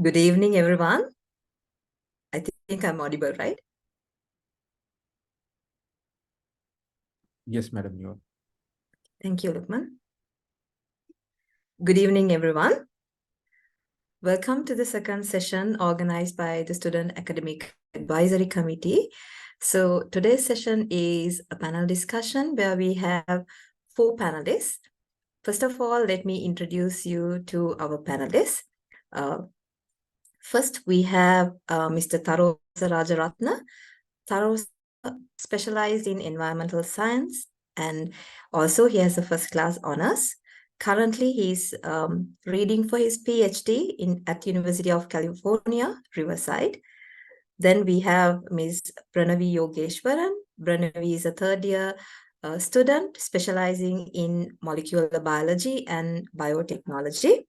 Good evening, everyone. I think I'm audible, right? Yes, madam, you are. Thank you, Lukman. Good evening, everyone. Welcome to the second session organized by the Student Academic Advisory Committee. So today's session is a panel discussion where we have 4 panelists. First of all, let me introduce you to our panelists. First, we have Mr. Tarosa Rajaratna. Tarosa specialized in environmental science, and also he has a first class honors. Currently, he's reading for his PhD at University of California, Riverside. Then we have Ms. Pranavi Yogeshwaran. Pranavi is a third year student specializing in molecular biology and biotechnology.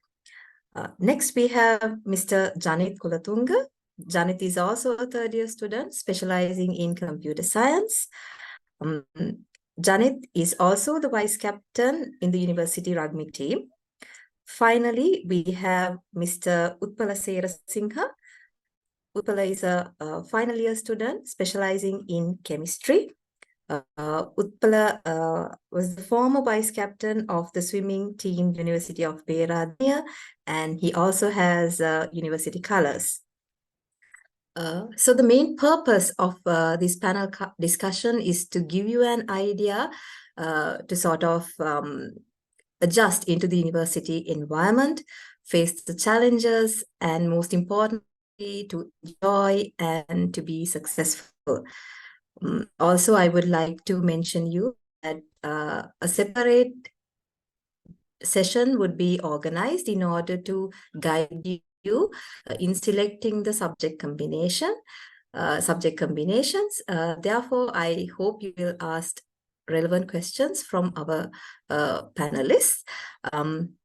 Next, we have Mr. Janit Kulatunga. Janit is also a third year student specializing in computer science. Janit is also the vice captain in the university rugby team. Finally, we have Mr. Utpala Singha. Utpala is a final year student specializing in chemistry. Utpala was the former vice captain of the swimming team, University of Peradeniya, and he also has university colors. So the main purpose of this panel discussion is to give you an idea to sort of adjust into the university environment, face the challenges, and most importantly, to enjoy and to be successful. Also, I would like to mention you that a separate session would be organized in order to guide you in selecting the subject combinations. Therefore, I hope you will ask relevant questions from our panelists. And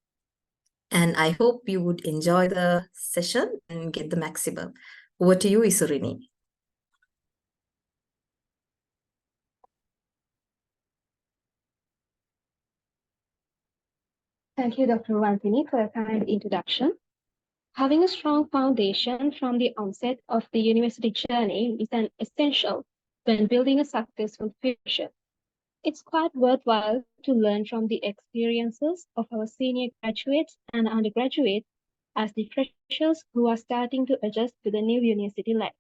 I hope you would enjoy the session and get the maximum. Over to you, Isurini. Thank you, Dr. Valtini, for a kind introduction. Having a strong foundation from the onset of the university journey is an essential when building a successful future. It's quite worthwhile to learn from the experiences of our senior graduates and undergraduates as the freshers who are starting to adjust to the new university life.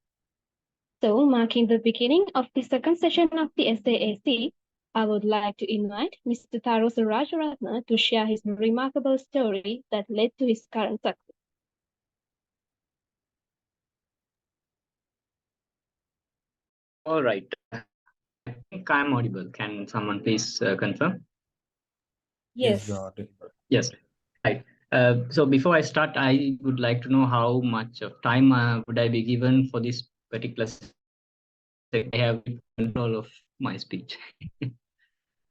So, marking the beginning of the second session of the SAAC, I would like to invite Mr. Tarosa Rajaratna to share his remarkable story that led to his current success. All right. I think I'm audible. Can someone please confirm? Yes. Yes. Right. So before I start, I would like to know how much of time would I be given for this particular session. I have control of my speech.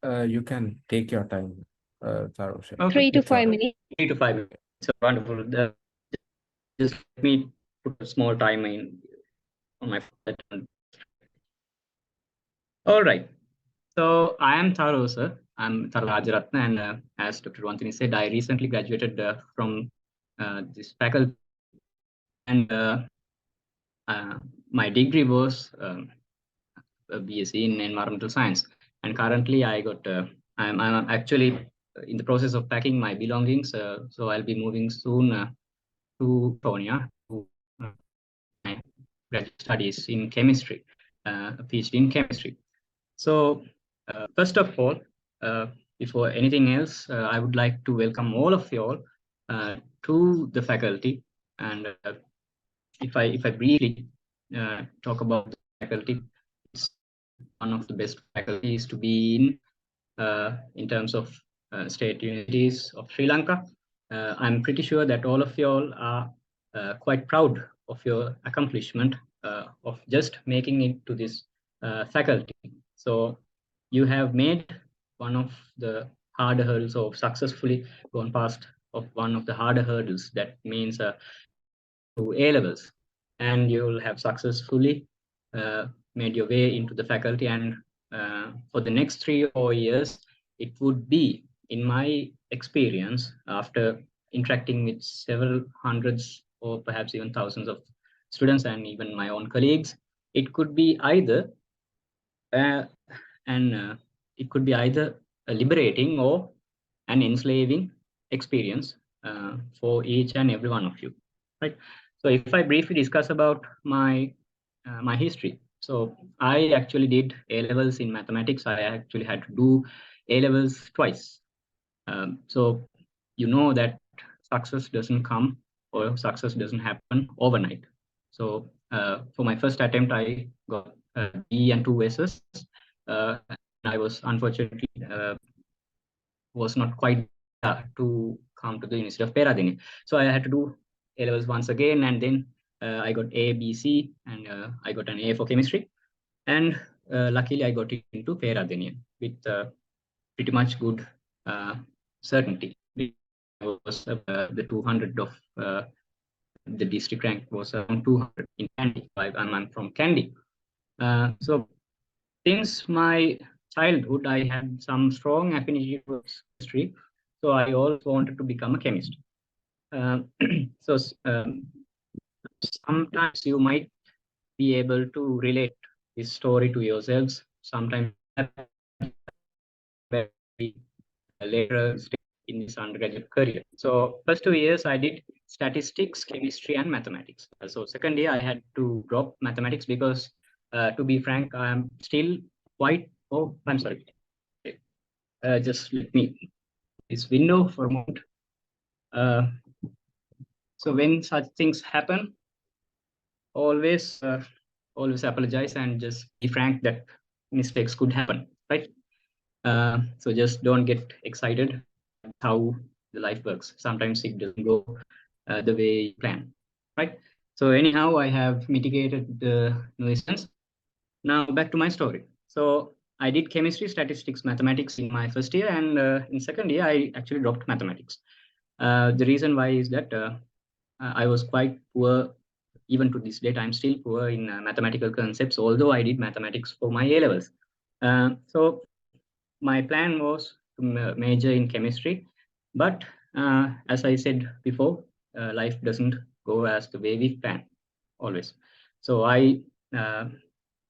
You can take your time, Tarosa. Okay. 3 to 5 minutes. 3 to 5 minutes. So wonderful. Just let me put a small timer on my phone. All right. So I am Tarosa. I'm Tarosa Rajaratna, and as Dr. Vantini said, I recently graduated from this faculty, and my degree was a BSc in environmental science. And currently, I'm actually in the process of packing my belongings. So I'll be moving soon to California to my graduate studies in chemistry, a PhD in chemistry. So first of all, before anything else, I would like to welcome all of you all to the faculty. And if I briefly talk about the faculty, it's one of the best faculties to be in terms of state universities of Sri Lanka. I'm pretty sure that all of you all are quite proud of your accomplishment of just making it to this faculty. So you have made one of the harder hurdles, or successfully gone past of one of the harder hurdles. That means to A levels, and you will have successfully made your way into the faculty. And for the next 3 or 4 years, it would be, in my experience, after interacting with several hundreds or perhaps even thousands of students and even my own colleagues. It could be either it could be either a liberating or an enslaving experience for each and every one of you, right? So if I briefly discuss about my my history, so I actually did A levels in mathematics. I actually had to do A levels twice. So you know that success doesn't come or success doesn't happen overnight. So for my first attempt, I got B and 2 S's. I was unfortunately was not quite to come to the University of Peradeniya. So I had to do A levels once again, and then I got A, B, C, and I got an A for chemistry. And luckily, I got into Peradeniya with pretty much good certainty. Was the 200 of the district rank was around 200 in Kandy. I'm from Kandy. So since my childhood, I had some strong affinity towards chemistry. So I also wanted to become a chemist. So sometimes you might be able to relate this story to yourselves. Sometimes later in this undergraduate career. So first 2 years I did statistics, chemistry, and mathematics. So second year I had to drop mathematics because, to be frank, I am still quite. Oh, I'm sorry. Just let me this window for a moment. So when such things happen, always always apologize and just be frank that mistakes could happen, right? So just don't get excited how the life works. Sometimes it doesn't go the way you plan, right? So anyhow, I have mitigated the nuisance. Now back to my story. So I did chemistry, statistics, mathematics in my first year, and in second year I actually dropped mathematics. The reason why is that I was quite poor. Even to this date, I'm still poor in mathematical concepts, although I did mathematics for my A levels. So my plan was to major in chemistry, but as I said before, life doesn't go as the way we plan always. So I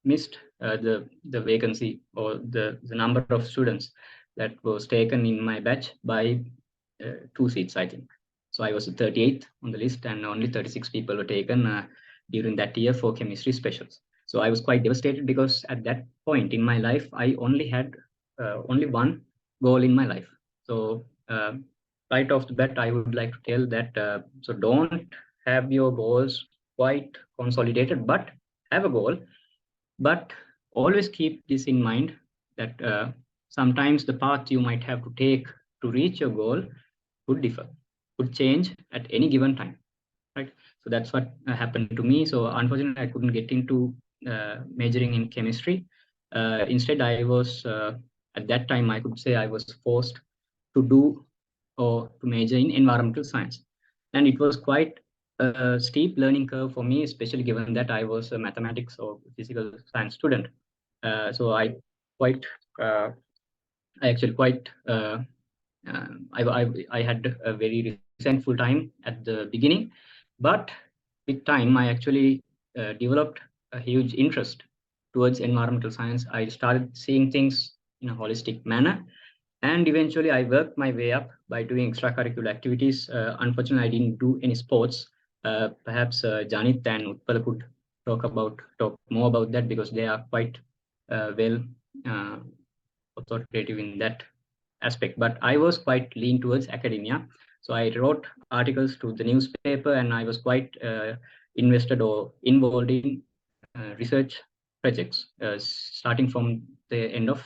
missed the vacancy or the number of students that was taken in my batch by 2 seats, I think. So I was the 38th on the list, and only 36 people were taken during that year for chemistry specials. So I was quite devastated because at that point in my life, I only had only one goal in my life. So right off the bat, I would like to tell that so don't have your goals quite consolidated, but have a goal. But always keep this in mind that sometimes the path you might have to take to reach your goal could differ, could change at any given time, right? So that's what happened to me. So unfortunately, I couldn't get into majoring in chemistry. Instead, I was at that time I could say I was forced to do or to major in environmental science, and it was quite a steep learning curve for me, especially given that I was a mathematics or physical science student. So quite uh, I actually quite I had a very resentful time at the beginning, but with time I actually developed a huge interest towards environmental science. I started seeing things in a holistic manner, and eventually I worked my way up by doing extracurricular activities. Unfortunately, I didn't do any sports. Perhaps Janit and Utpal could talk more about that because they are quite well uh, authoritative in that aspect. But I was quite lean towards academia. So I wrote articles to the newspaper, and I was quite invested or involved in research projects starting from the end of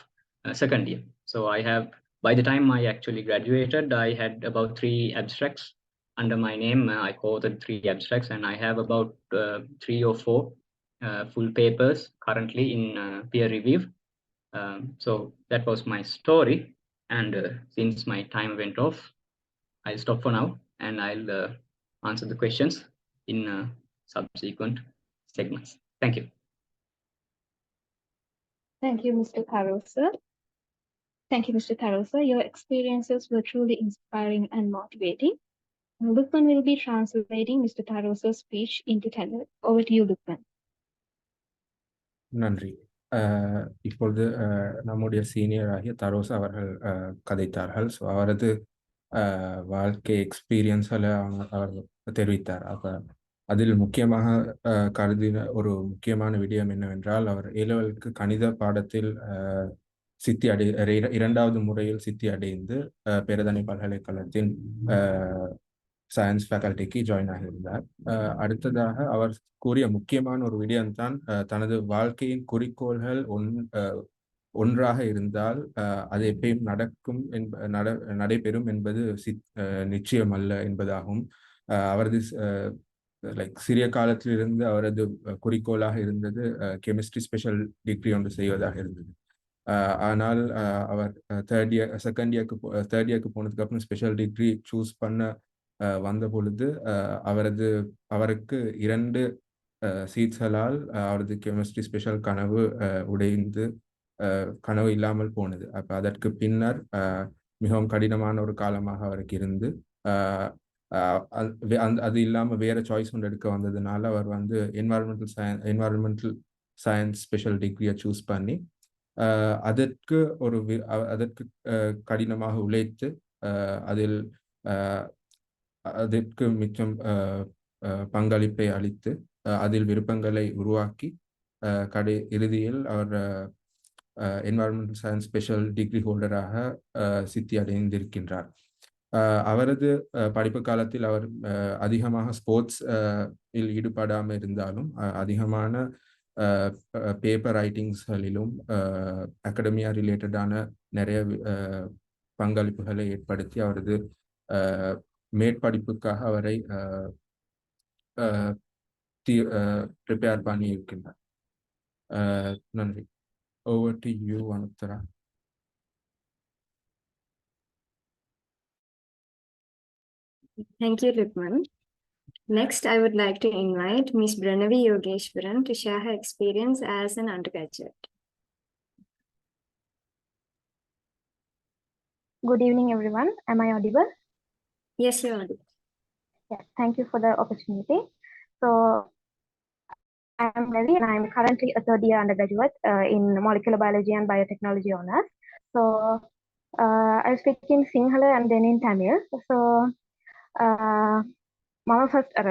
second year. So I have, by the time I actually graduated, I had about 3 abstracts under my name. I co-authored 3 abstracts, and I have about 3 or 4 full papers currently in peer review. So that was my story. And since my time went off, I'll stop for now, and I'll answer the questions in subsequent segments. Thank you. Thank you, Mr. Carol, sir. Thank you, Mr. Carol, sir. Your experiences were truly inspiring and motivating. Lukman will be translating Mr. Tharosa's speech into Tamil. Over to you, Lukman. நன்றி. இப்பொழுது நம்முடைய senior ஆகிய தரோஸ் அவர்கள் கதைத்தார்கள். So அவரது வாழ்க்கை எக்ஸ்பீரியன்ஸில் அவர் தெரிவித்தார். அப்போ அதில் முக்கியமாக கருதின ஒரு முக்கியமான விடயம் என்னவென்றால், அவர் ஏலவலுக்கு கணித பாடத்தில் சித்தி இரண்டாவது முறையில் சித்தி அடைந்து பேரதனை பல்கலைக்கழகத்தின் சயின்ஸ் ஃபேக்கல்ட்டிக்கு ஜாயின் ஆகியிருந்தார். அடுத்ததாக அவர் கூறிய முக்கியமான ஒரு விடயம்தான், தனது வாழ்க்கையின் குறிக்கோள்கள் ஒன்றாக இருந்தால் அது எப்பயும் நடக்கும் நடைபெறும் என்பது நிச்சயம் அல்ல என்பதாகும். அவரது சிறிய காலத்திலிருந்து அவரது குறிக்கோளாக இருந்தது கெமிஸ்ட்ரி ஸ்பெஷல் டிகிரி ஒன்று செய்வதாக இருந்தது. ஆனால் அவர் தேர்ட் இயருக்கு போனதுக்கு அப்புறம் ஸ்பெஷல் டிகிரி சூஸ் பண்ண வந்த பொழுது அவருக்கு 2 சீட்ஸ்களால் அவரது கெமிஸ்ட்ரி ஸ்பெஷல் கனவு உடைந்து கனவு இல்லாமல் போனது. அப்போ அதற்கு பின்னர் மிகவும் கடினமான ஒரு காலமாக அவருக்கு இருந்து அது இல்லாமல் வேற சாய்ஸ் ஒன்று எடுக்க வந்ததுனால அவர் வந்து என்வாரன்மெண்டல் சயின்ஸ் ஸ்பெஷல் டிகிரியை சூஸ் பண்ணி அதற்கு கடினமாக உழைத்து அதில் அதற்கு மிச்சம் பங்களிப்பை அளித்து அதில் விருப்பங்களை உருவாக்கி இறுதியில் அவர் என்வாரன்மெண்டல் சயின்ஸ் ஸ்பெஷல் டிகிரி ஹோல்டராக சித்தி அடைந்திருக்கின்றார். அவரது படிப்பு காலத்தில் அவர் அதிகமாக ஸ்போர்ட்ஸ் ஈடுபடாமல் இருந்தாலும் அதிகமான பேப்பர் ரைட்டிங்ஸ்களிலும் அகாடமியா ரிலேட்டடான நிறைய பங்களிப்புகளை ஏற்படுத்தி அவரது மேற்படிப்புக்காக அவரை ப்ரிப்பேர் பண்ணி இருக்கின்றார். நன்றி. Over to you, Anuttara. Thank you, Lukman. Next, I would like to invite Ms. Branavi Yogeshwaran to share her experience as an undergraduate. Good evening, everyone. Am I audible? Yes, you are audible. Yeah, thank you for the opportunity. So, I am Ravi and I am currently a third year undergraduate in molecular biology and biotechnology honors. So, I speak in Sinhala and then in Tamil. So, මම first අර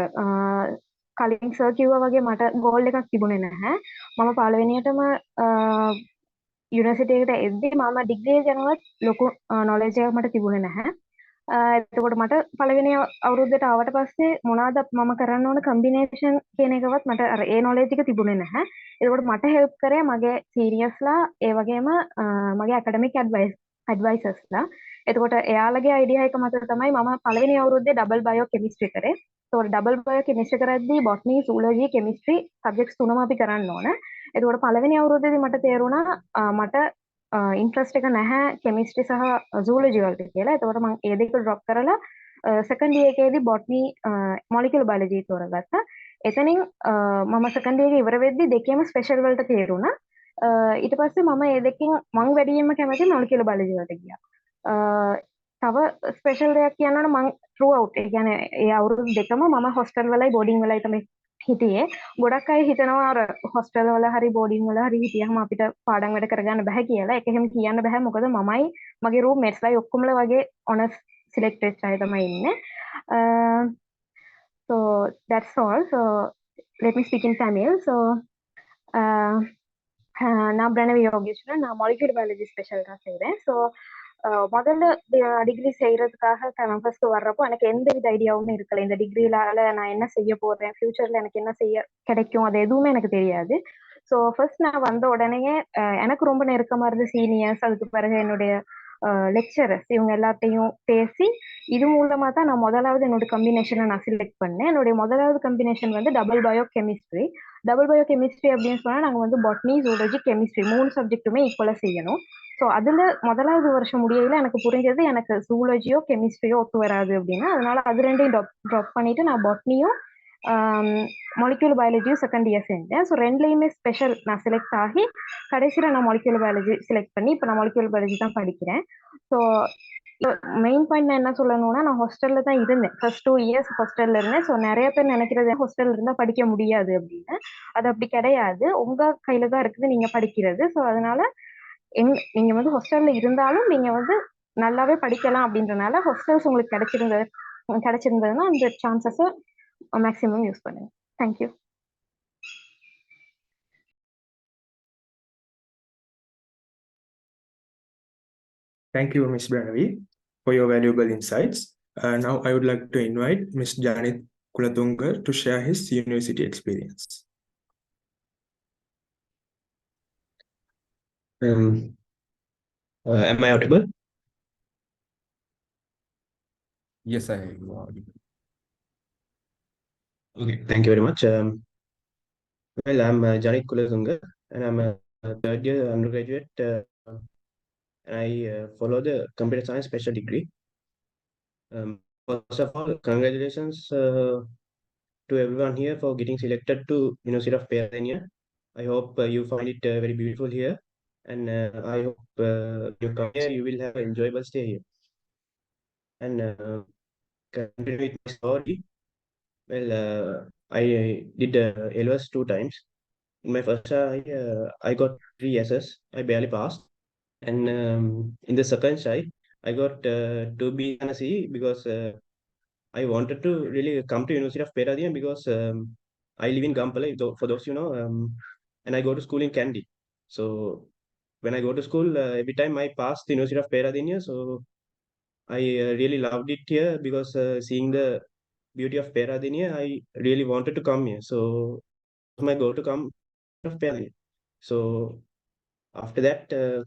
කලින් sir කිව්වා වගේ මට goal එකක් තිබුණේ නැහැ. මම පළවෙනියටම යුනිවර්සිටි එකට එද්දි මම ඩිග්‍රී ගැනවත් ලොකු නොලෙජ් එකක් මට තිබුණේ නැහැ. එතකොට මට පළවෙනි අවුරුද්දට ආවට පස්සේ මොනවාද මම කරන්න ඕන කම්බිනේෂන් කියන එකවත් මට අර ඒ නොලෙජ් එක තිබුණේ නැහැ. එතකොට මට හෙල්ප් කරේ මගේ සීනියර්ස්ලා ඒ වගේම මගේ ඇකඩමික් ඇඩ්වයිසර්ස්ලා. එතකොට එයාලගේ අයිඩියා එක මත තමයි මම පළවෙනි අවුරුද්දේ ඩබල් බයෝ කෙමිස්ට්‍රි කරේ. ඒතකොට ඩබල් බයෝ කෙමිස්ට්‍රි කරද්දී බොටනි, සූලොජි, කෙමිස්ට්‍රි සබ්ජෙක්ට්ස් තුනම අපි කරන්න ඕන. එතකොට පළවෙනි අවුරුද්දේදී මට තේරුණා මට ඉන්ට්‍රස්ට් එක නැහැ කෙමිස්ට්‍රි සහ සූලොජි වලට කියලා. එතකොට මම ඒ දෙක ඩ්‍රොප් කරලා සෙකන්ඩ් ඉයර් එකේදී බොටනි මොලිකියුලර් බයොලොජි තෝරගත්තා. එතනින් මම සෙකන්ඩ් ඉයර් එක ඉවර වෙද්දී දෙකේම ස්පෙෂල් වලට තේරුණා. ඊට පස්සේ මම ඒ දෙකෙන් මම වැඩියෙන්ම කැමති මොලිකියුලර් බයොලොජි වලට ගියා. තව ස්පෙෂල් දෙයක් කියනවනම් මම ත්‍රූ අවුට් ඒ කියන්නේ ඒ අවුරුදු දෙකම මම හොස්ටල් වලයි බෝඩින් වලයි තමයි හිටියේ. ගොඩක් අය හිතනවා අර හොස්ටල් වල හරි බෝඩින් වල හරි හිටියම අපිට පාඩම් වැඩ කරගන්න බෑ කියලා. ඒක එහෙම කියන්න බෑ. මොකද මමයි මගේ රූම්මේට්ස්ලයි ඔක්කොමලා වගේ ඔනර්ස් සිලෙක්ට් වෙච්ච අය තමයි ඉන්නේ. So that's all. So let me speak in Tamil. So நான் பிரணவி யோகேஸ்வரன். நான் மாலிகுலர் பயாலஜி ஸ்பெஷல் தான் செய்கிறேன். ஸோ முதல்ல டிகிரி செய்யறதுக்காக நான் ஃபர்ஸ்ட் வர்றப்போ எனக்கு எந்த வித ஐடியாவுமே இருக்கல. இந்த டிகிரியிலால நான் என்ன செய்ய போறேன், ஃபியூச்சர்ல எனக்கு என்ன செய்ய கிடைக்கும், அது எதுவுமே எனக்கு தெரியாது. ஸோ ஃபர்ஸ்ட் நான் வந்த உடனேயே எனக்கு ரொம்ப நெருக்கமா இருந்த சீனியர்ஸ், அதுக்கு பிறகு என்னுடைய லெக்சரர்ஸ், இவங்க எல்லாத்தையும் பேசி இது மூலமா தான் நான் முதலாவது என்னோட கம்பினேஷனை நான் செலக்ட் பண்ணேன். என்னுடைய முதலாவது கம்பினேஷன் வந்து double bio chemistry. Double bio chemistry அப்படின்னு சொன்னா நாங்கள் வந்து பாட்னி, ஜூலஜி, கெமிஸ்ட்ரி 3 சப்ஜெக்ட்டுமே ஈக்குவலாக செய்யணும். ஸோ அதில் முதலாவது வருஷம் முடியல எனக்கு புரிஞ்சது எனக்கு ஜூலஜியோ கெமிஸ்ட்ரியோ ஒத்து வராது அப்படின்னு. அதனால அது ரெண்டையும் ட்ராப் பண்ணிட்டு நான் பாட்னியும் மாலிகுலர் பயாலஜியும் செகண்ட் இயர் செஞ்சேன். ஸோ ரெண்டுலையுமே ஸ்பெஷல் நான் செலக்ட் ஆகி கடைசியில் நான் மாலிகுலர் பயாலஜி செலக்ட் பண்ணி இப்போ நான் மாலிகுலர் பயாலஜி தான் படிக்கிறேன். ஸோ மெயின் பாயிண்ட் நான் என்ன சொல்லணும்னா, நான் ஹாஸ்டல்ல தான் இருந்தேன். ஃபர்ஸ்ட் 2 இயர்ஸ் ஹாஸ்டல்ல இருந்தேன். ஸோ நிறைய பேர் நினைக்கிறது ஹாஸ்டல்ல இருந்தா படிக்க முடியாது அப்படின்னு. அது அப்படி கிடையாது. உங்க கையில தான் இருக்குது நீங்க படிக்கிறது. ஸோ அதனால நீங்க வந்து ஹாஸ்டல்ல இருந்தாலும் நீங்க வந்து நல்லாவே படிக்கலாம் அப்படின்றனால ஹாஸ்டல்ஸ் உங்களுக்கு கிடைச்சிருந்ததுன்னா அந்த சான்சஸை மேக்ஸிமம் யூஸ் பண்ணுங்க. Thank you. Thank you, Ms. Branavi, for your valuable insights. Now I would like to invite Ms. Janit Kulatunga to share his university experience. Am I audible? Yes, I am. Okay, thank you very much. Well, I'm Janit Kulatunga, and I'm a third year undergraduate. I follow the computer science special degree. First of all, congratulations to everyone here for getting selected to University of Pennsylvania. I hope you find it very beautiful here, and I hope you come here, you will have an enjoyable stay here. And continue with my story. Well, I did LOS 2 times. In my first try, I got 3 S's. I barely passed. And in the second try, I got 2B and a C because I wanted to really come to University of Peradeniya because I live in Gampala, for those you know, and I go to school in Kandy. So when I go to school, every time I pass the University of Peradeniya, so I really loved it here because seeing the beauty of Peradeniya, I really wanted to come here. So my goal to come of Peradeniya. So after that,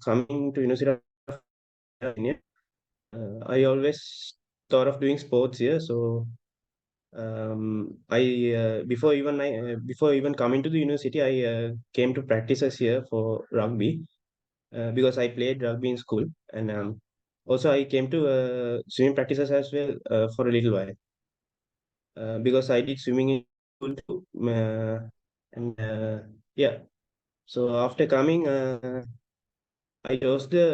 coming to University of Pennsylvania, I always thought of doing sports here. So I before even coming to the university, I came to practices here for rugby because I played rugby in school, and also I came to swimming practices as well for a little while because I did swimming in school too, and yeah. So after coming, I chose the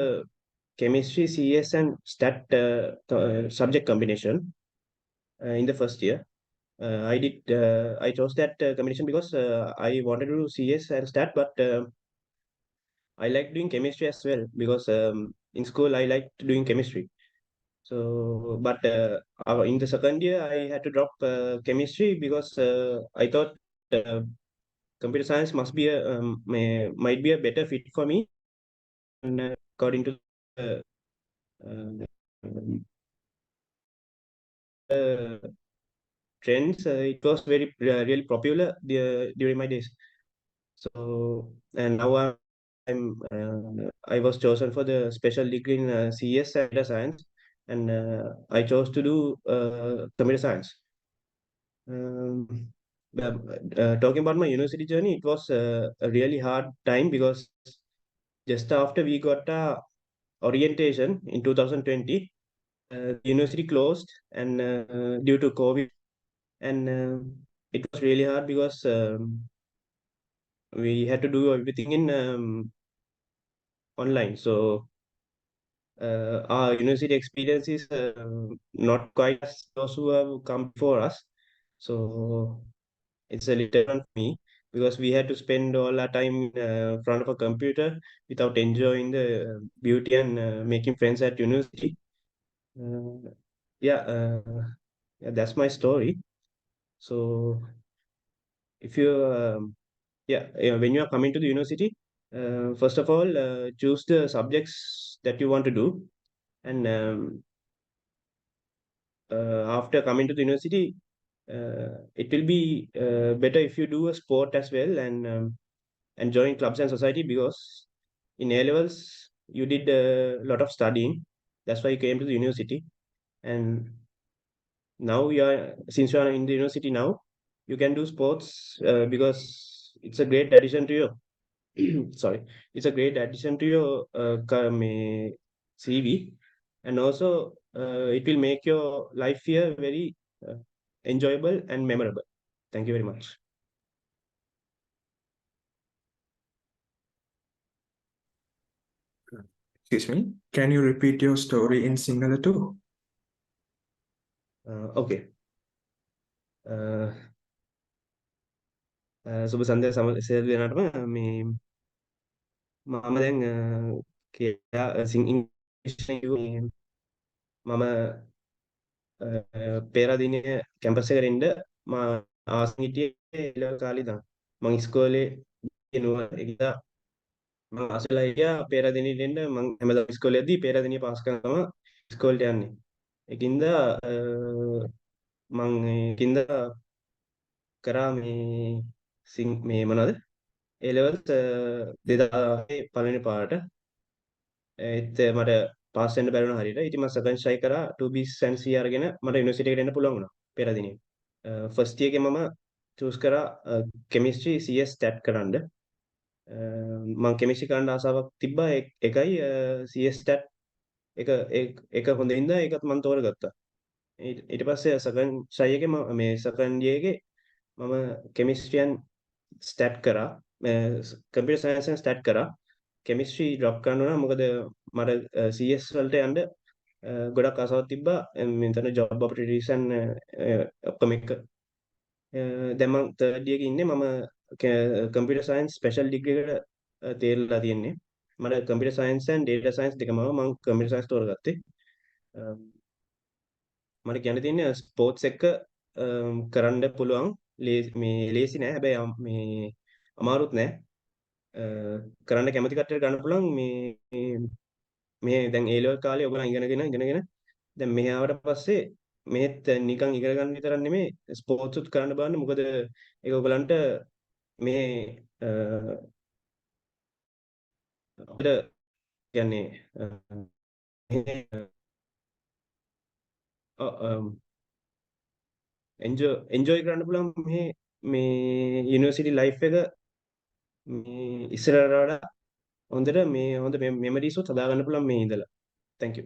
chemistry, CS, and stat subject combination in the first year. I chose that combination because I wanted to do CS and stat, but I like doing chemistry as well because in school I liked doing chemistry. So, but in the second year I had to drop chemistry because I thought computer science might be a better fit for me, and according to trends, it was very really popular during my days. So, and now I was chosen for the special degree in CS and data science, and I chose to do computer science. Talking about my university journey, it was a really hard time because just after we got orientation in 2020, the university closed and due to COVID, and it was really hard because we had to do everything in online. So our university experience is not quite as those who have come before us. So it's a little different for me because we had to spend all our time in front of a computer without enjoying the beauty and making friends at university. Yeah, that's my story. So if you when you are coming to the university, first of all, choose the subjects that you want to do, and after coming to the university, it will be better if you do a sport as well and join clubs and society because in A levels you did a lot of studying. That's why you came to the university, and now since you are in the university now, you can do sports because it's a great addition to your sorry, it's a great addition to your CV, and also it will make your life here very enjoyable and memorable. Thank you very much. Excuse me. Can you repeat your story in Sinhala too? Okay. සුබ සන්ධ්‍යා සියලු දෙනාටම මේ මම දැන් කියලා ඉංග්‍රීසියෙන් මම පෙරදිනේ campus එකට එන්න මම ආසන් හිටියේ ඉලව කාලේ ඉඳන් මම ඉස්කෝලේ නුව එක්දා මම ආසලා හිටියා පෙරදිනේ එන්න මම හැමදාම ඉස්කෝලේ යද්දි පෙරදිනේ පාස් කරන ගම ඉස්කෝලේට යන්නේ ඒකින්ද මම ඒකින්ද කරා මේ මොනවද A levels 2008 පළවෙනි පාරට ඒත් මට පාස් වෙන්න බැරි වුණා හරියට. ඉතින් මම සෙකන්ඩ් try කරා 2B and C අරගෙන මට යුනිවර්සිටි එකට එන්න පුළුවන් වුණා පෙරදිනේ. ෆස්ට් ඉයර් එකේ මම චූස් කරා කෙමිස්ට්‍රි CS ස්ටැට් කරන්න. මම කෙමිස්ට්‍රි කරන්න ආසාවක් තිබ්බා එකයි CS ස්ටැට් එක හොඳින් ඉඳලා ඒකත් මම තෝරගත්තා. ඊට පස්සේ සෙකන්ඩ් try එකේ මේ සෙකන්ඩ් ඉයර් එකේ මම කෙමිස්ට්‍රි and ස්ටැට් කරා. කම්පියුටර් සයන්ස් and ස්ටැට් කරා. කෙමිස්ට්‍රි ඩ්‍රොප් කරන්න උනා මොකද මට CS වලට යන්න ගොඩක් ආසාවක් තිබ්බා මෙතන ජොබ් ඔපර්චුනිටිස් and ඔක්කොම එක දැන් මම තර්ඩ් ඉයර් එකේ ඉන්නේ මම කම්පියුටර් සයන්ස් ස්පෙෂල් ඩිග්‍රී එකට තේරලා තියෙන්නේ මට computer science and data science දෙකම මම කම්පියුටර් සයන්ස් තෝරගත්තේ මට කියන්න තියෙන්නේ ස්පෝර්ට්ස් එක කරන්න පුළුවන් මේ ලේසි නෑ හැබැයි මේ අමාරුත් නෑ කරන්න කැමති කට්ටියට ගන්න පුළුවන් මේ දැන් A level කාලේ ඔයගොල්ලෝ ඉගෙනගෙන දැන් මෙහි ආවට පස්සේ මෙහෙත් නිකන් ඉගෙන ගන්න විතරක් නෙමෙයි ස්පෝර්ට්ස් උත් කරන්න බලන්න මොකද ඒක ඔයගලන්ට මේ අපිට කියන්නේ එන්ජොයි කරන්න පුළුවන් මේ යුනිවර්සිටි ලයිෆ් එක මේ ඉස්සරහට වඩා හොඳට මේ හොඳ මෙමරිස් උත් හදා ගන්න පුළුවන් මේ ඉඳලා. Thank you.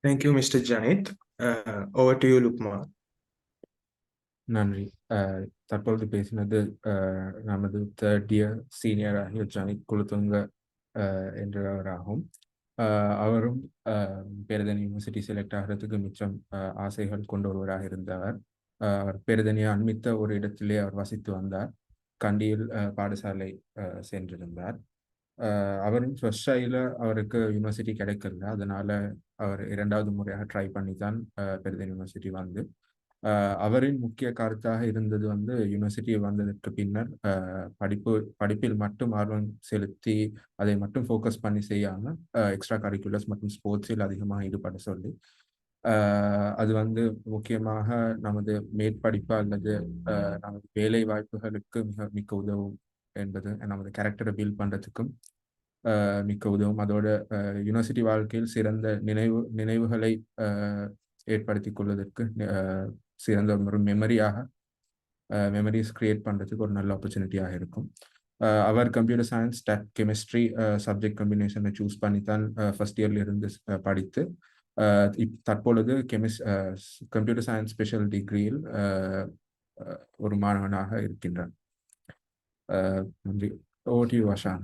Thank you, Mr. Janit. Over to you, Lukman. நன்றி. தற்பொழுது பேசினது நமது தேர்ட் இயர் சீனியர் ஆகிய ஜானித் குலத்துங்க என்றவராகும். அவரும் பேரதனி யூனிவர்சிட்டி செலக்ட் ஆகிறதுக்கு மிச்சம் ஆசைகள் கொண்டு ஒருவராக இருந்தவர். அவர் பேரதனியை அண்மித்த ஒரு இடத்திலே அவர் வசித்து வந்தார். கண்டியில் பாடசாலை சென்றிருந்தார். அவரும் ஃபர்ஸ்ட் ட்ரையில் அவருக்கு யூனிவர்சிட்டி கிடைக்கல. அதனால அவர் இரண்டாவது முறையாக ட்ரை பண்ணி தான் பேரதனி யூனிவர்சிட்டி வந்து அவரின் முக்கிய கருத்தாக இருந்தது வந்து யூனிவர்சிட்டி வந்ததற்கு பின்னர் படிப்பில் மட்டும் ஆர்வம் செலுத்தி அதை மட்டும் ஃபோக்கஸ் பண்ணி செய்யாமல் எக்ஸ்ட்ரா கரிக்குலர்ஸ் மற்றும் ஸ்போர்ட்ஸில் அதிகமாக ஈடுபட சொல்லி அது வந்து முக்கியமாக நமது மேற்படிப்பு அல்லது நமது வேலை வாய்ப்புகளுக்கு மிக்க உதவும் என்பது நமது கேரக்டரை பில்ட் பண்ணுறதுக்கும் மிக்க உதவும். அதோட யூனிவர்சிட்டி வாழ்க்கையில் சிறந்த நினைவுகளை ஏற்படுத்தி கொள்வதற்கு சிறந்த ஒரு மெமரிஸ் கிரியேட் பண்ணுறதுக்கு ஒரு நல்ல ஆப்பர்ச்சுனிட்டியாக இருக்கும். அவர் கம்ப்யூட்டர் சயின்ஸ் கெமிஸ்ட்ரி சப்ஜெக்ட் காம்பினேஷனை சூஸ் பண்ணி தான் ஃபர்ஸ்ட் இயர்ல இருந்து படித்து தற்பொழுது கம்ப்யூட்டர் சயின்ஸ் ஸ்பெஷல் டிகிரியில் ஒரு மாணவனாக இருக்கின்றார். நன்றி. Over to you, Ashan.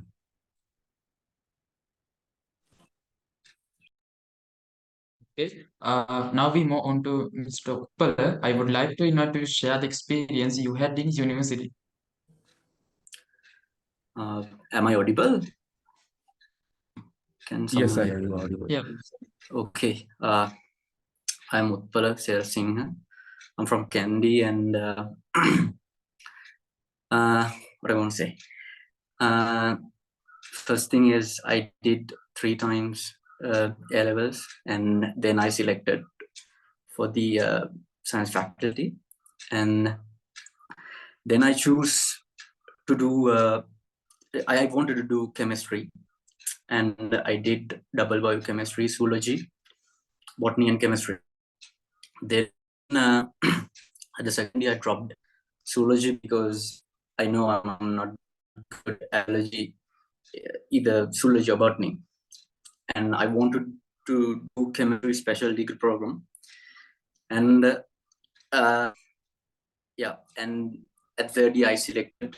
Okay, now we move on to Mr. Uppala. I would like to invite you to share the experience you had in university. Am I audible? Yes, I am audible. Yeah. Okay. I'm Uppala Singha. I'm from Kandy, and what I want to say. First thing is I did 3 times A levels, and then I selected for the science faculty, and then I choose to do I wanted to do chemistry, and I did double biochemistry, zoology, botany and chemistry. Then at the second year I dropped zoology because I know I'm not good at biology, either zoology or botany, and I wanted to do chemistry special degree program. And yeah, and at third year I selected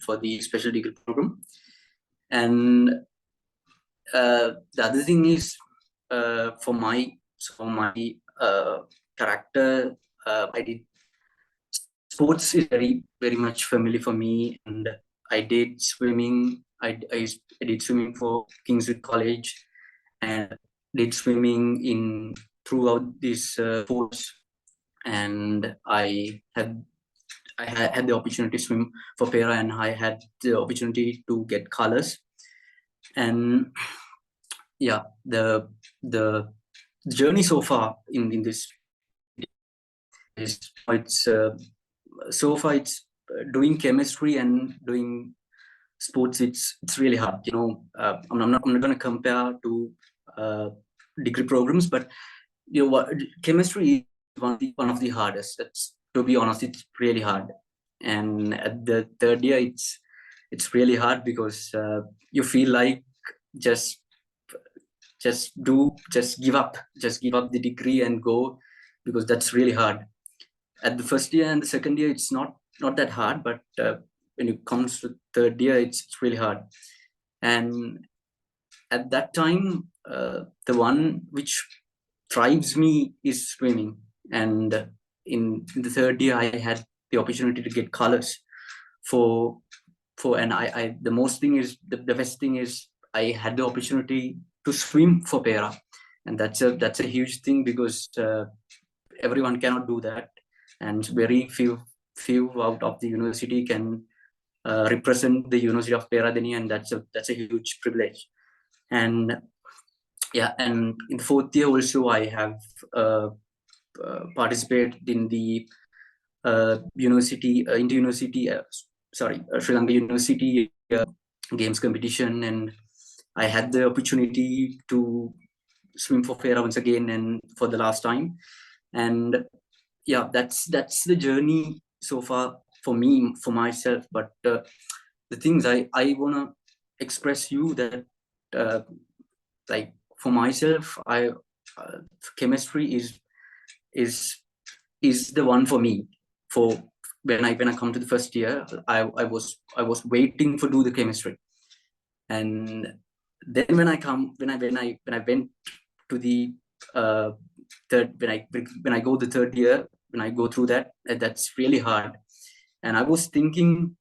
for the special degree program. And the other thing is for my character, I did sports is very much familiar for me, and I did swimming. I did swimming for Kingswood College, and did swimming in throughout this sports, and I had the opportunity to swim for para, and I had the opportunity to get colors. And yeah, the journey so far in this is it's so far it's doing chemistry and doing sports. It's really hard, you know. I'm not going to compare to degree programs, but you know what, chemistry is one of the hardest. That's, to be honest, it's really hard. And at the third year it's really hard because you feel like just give up the degree and go, because that's really hard. At the first year and the second year it's not that hard, but when it comes to third year it's really hard. And at that time the one which drives me is swimming. And in the third year I had the opportunity to get colors for and I the most thing is the best thing is I had the opportunity to swim for para, and that's a huge thing, because everyone cannot do that, and very few out of the university can represent the University of Peradeniya, and that's a huge privilege. And yeah, and in the fourth year also I have participated in the Sri Lanka University games competition, and I had the opportunity to swim for para once again, and for the last time. And yeah, that's the journey so far for me, for myself. But the things I want to express you that like for myself, chemistry is the one for me. For when I come to the first year, I was waiting for do the chemistry. And then when I went to the third, when I go the third year, when I go through that, that's really hard. And I was thinking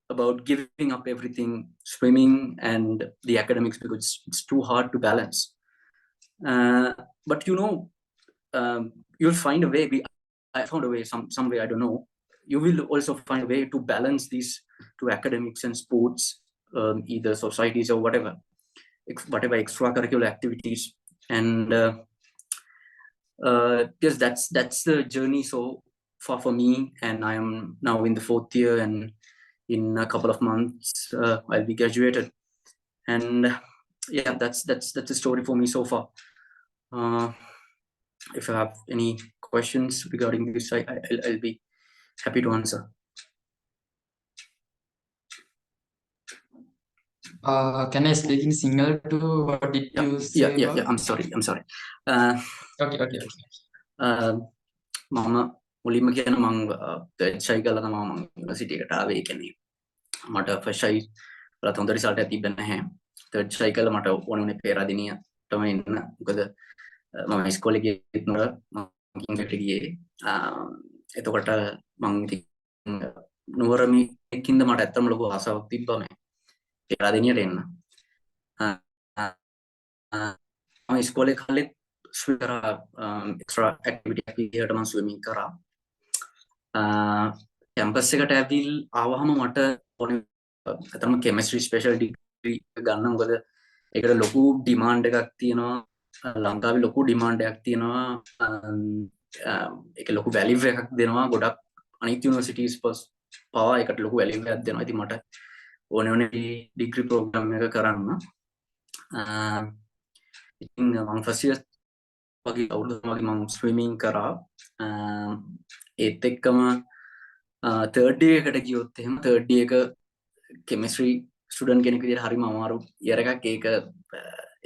about giving up everything, swimming and the academics, because it's too hard to balance. But you know, you'll find a way. I found a way, some way, I don't know. You will also find a way to balance these two, academics and sports, either societies or whatever extracurricular activities. And yes, that's the journey so far for me. And I am now in the fourth year, and in a couple of months I'll be graduated. And yeah, that's the story for me so far. If you have any questions regarding this, I'll be happy to answer. Can I speak in Sinhala to what did you say? Yeah. I'm sorry. Okay. මම මුලින්ම කියන මම third shy කරලා තමයි මම university එකට ආවේ. ඒ කියන්නේ මට first shy වලත් හොඳ result එකක් තිබ්බ නැහැ. third shy කරලා මට ඕන වුණේ පෙරදිනිය තමයි එන්න. මොකද මම ඉස්කෝලේ ගියෙත් නෝ මම කිංගට ගියේ. එතකොට මම නුවරමි එක්කින්ද මට ඇත්තම ලොකු ආසාවක් තිබ්බා මේ පෙරදිනියට එන්න. මම ඉස්කෝලේ කාලේ swim කරා, extra activity එකකට මම swimming කරා. campus එකට ආවහම මට ඕනේ අතම chemistry special degree ගන්න. මොකද ඒකට ලොකු demand එකක් තියෙනවා. ලංකාවේ ලොකු demand එකක් තියෙනවා. ඒක ලොකු value එකක් දෙනවා. ගොඩක් අනිත් universities පවා ඒකට ලොකු value එකක් දෙනවා. ඉතින් මට ඕනේ degree program එක කරන්න. ඉතින් මම first year වගේ අවුරුද්දක් වගේ මම swimming කරා. ඒත් එක්කම third year එකට ගියොත් එහෙම third year එක chemistry student කෙනෙක් විදිහට හරිම අමාරු year එකක්. ඒක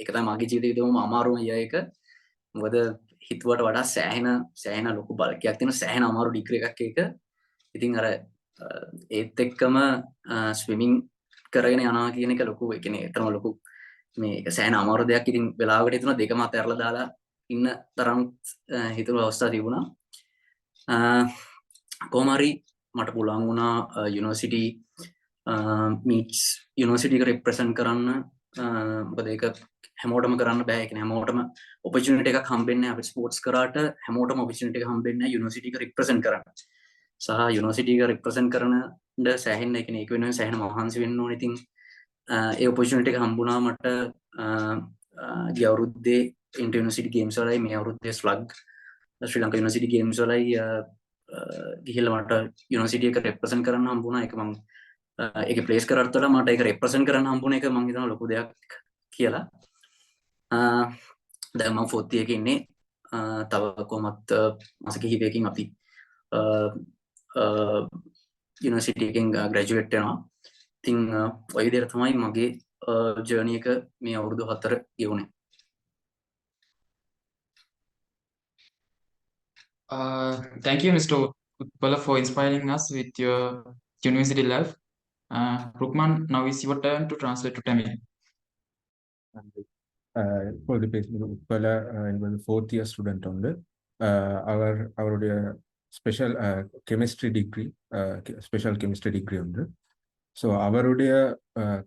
තමයි මගේ ජීවිතේදීම අමාරුම year එක. මොකද හිතුවට වඩා සෑහෙන ලොකු බලකයක් තියෙන සෑහෙන අමාරු ඩිග්‍රී එකක් ඒක. ඉතින් අර ඒත් එක්කම ස්විමින් කරගෙන යනවා කියන එක ලොකු ඒ කියන්නේ ඒතරම ලොකු මේ සෑහෙන අමාරු දෙයක්. ඉතින් වෙලාවකට හිතුණා දෙකම අතහැරලා දාලා ඉන්න තරම් හිතුණු අවස්ථා තිබුණා. කොහොම හරි මට පුළුවන් වුණා යුනිවර්සිටි මීට්ස් යුනිවර්සිටි එක රිප්‍රසන්ට් කරන්න. මොකද ඒක හැමෝටම කරන්න බෑ. ඒ කියන්නේ හැමෝටම ඔපචුනිටි එකක් හම්බෙන්නේ නැහැ. අපිට ස්පෝර්ට්ස් කරාට හැමෝටම ඔපචුනිටි එක හම්බෙන්නේ නැහැ යුනිවර්සිටි එක රිප්‍රසන්ට් කරන්න. සහ යුනිවර්සිටි එක රිප්‍රසන්ට් කරන සෑහෙන ඒ කියන්නේ ඒක වෙනුවෙන් සෑහෙන මහන්සි වෙන්න ඕනේ. ඉතින් ඒ ඔපචුනිටි එක හම්බුණා මට ගිය අවුරුද්දේ ඉන්ටර් යුනිවර්සිටි ගේම්ස් වලයි මේ අවුරුද්දේ ස්ලග් ශ්‍රී ලංකා යුනිවර්සිටි ගේම්ස් වලයි ගිහිල්ලා මට යුනිවර්සිටි එක රෙප්‍රසන්ට් කරන්න හම්බුණා. ඒක මම ඒකේ ප්ලේස් කරාට වඩා මට ඒක රෙප්‍රසන්ට් කරන්න හම්බුණ එක මම හිතනවා ලොකු දෙයක් කියලා. දැන් මම 4th එකේ ඉන්නේ. තව කොහොමත් මාස කිහිපයකින් අපි යුනිවර්සිටි එකෙන් ග්‍රැජුවේට් වෙනවා. ඉතින් ඔය විදිහට තමයි මගේ ජර්නි එක මේ අවුරුදු 4 ගෙවුනේ. Thank you, Mr. Utpala, for inspiring us with your university life. Rukman, now is your turn to translate to Tamil. இப்பொழுது பேசுவது உட்பல என்பது 4th year ஸ்டூடெண்ட் உண்டு. அவருடைய ஸ்பெஷல் கெமிஸ்ட்ரி டிகிரி உண்டு. ஸோ அவருடைய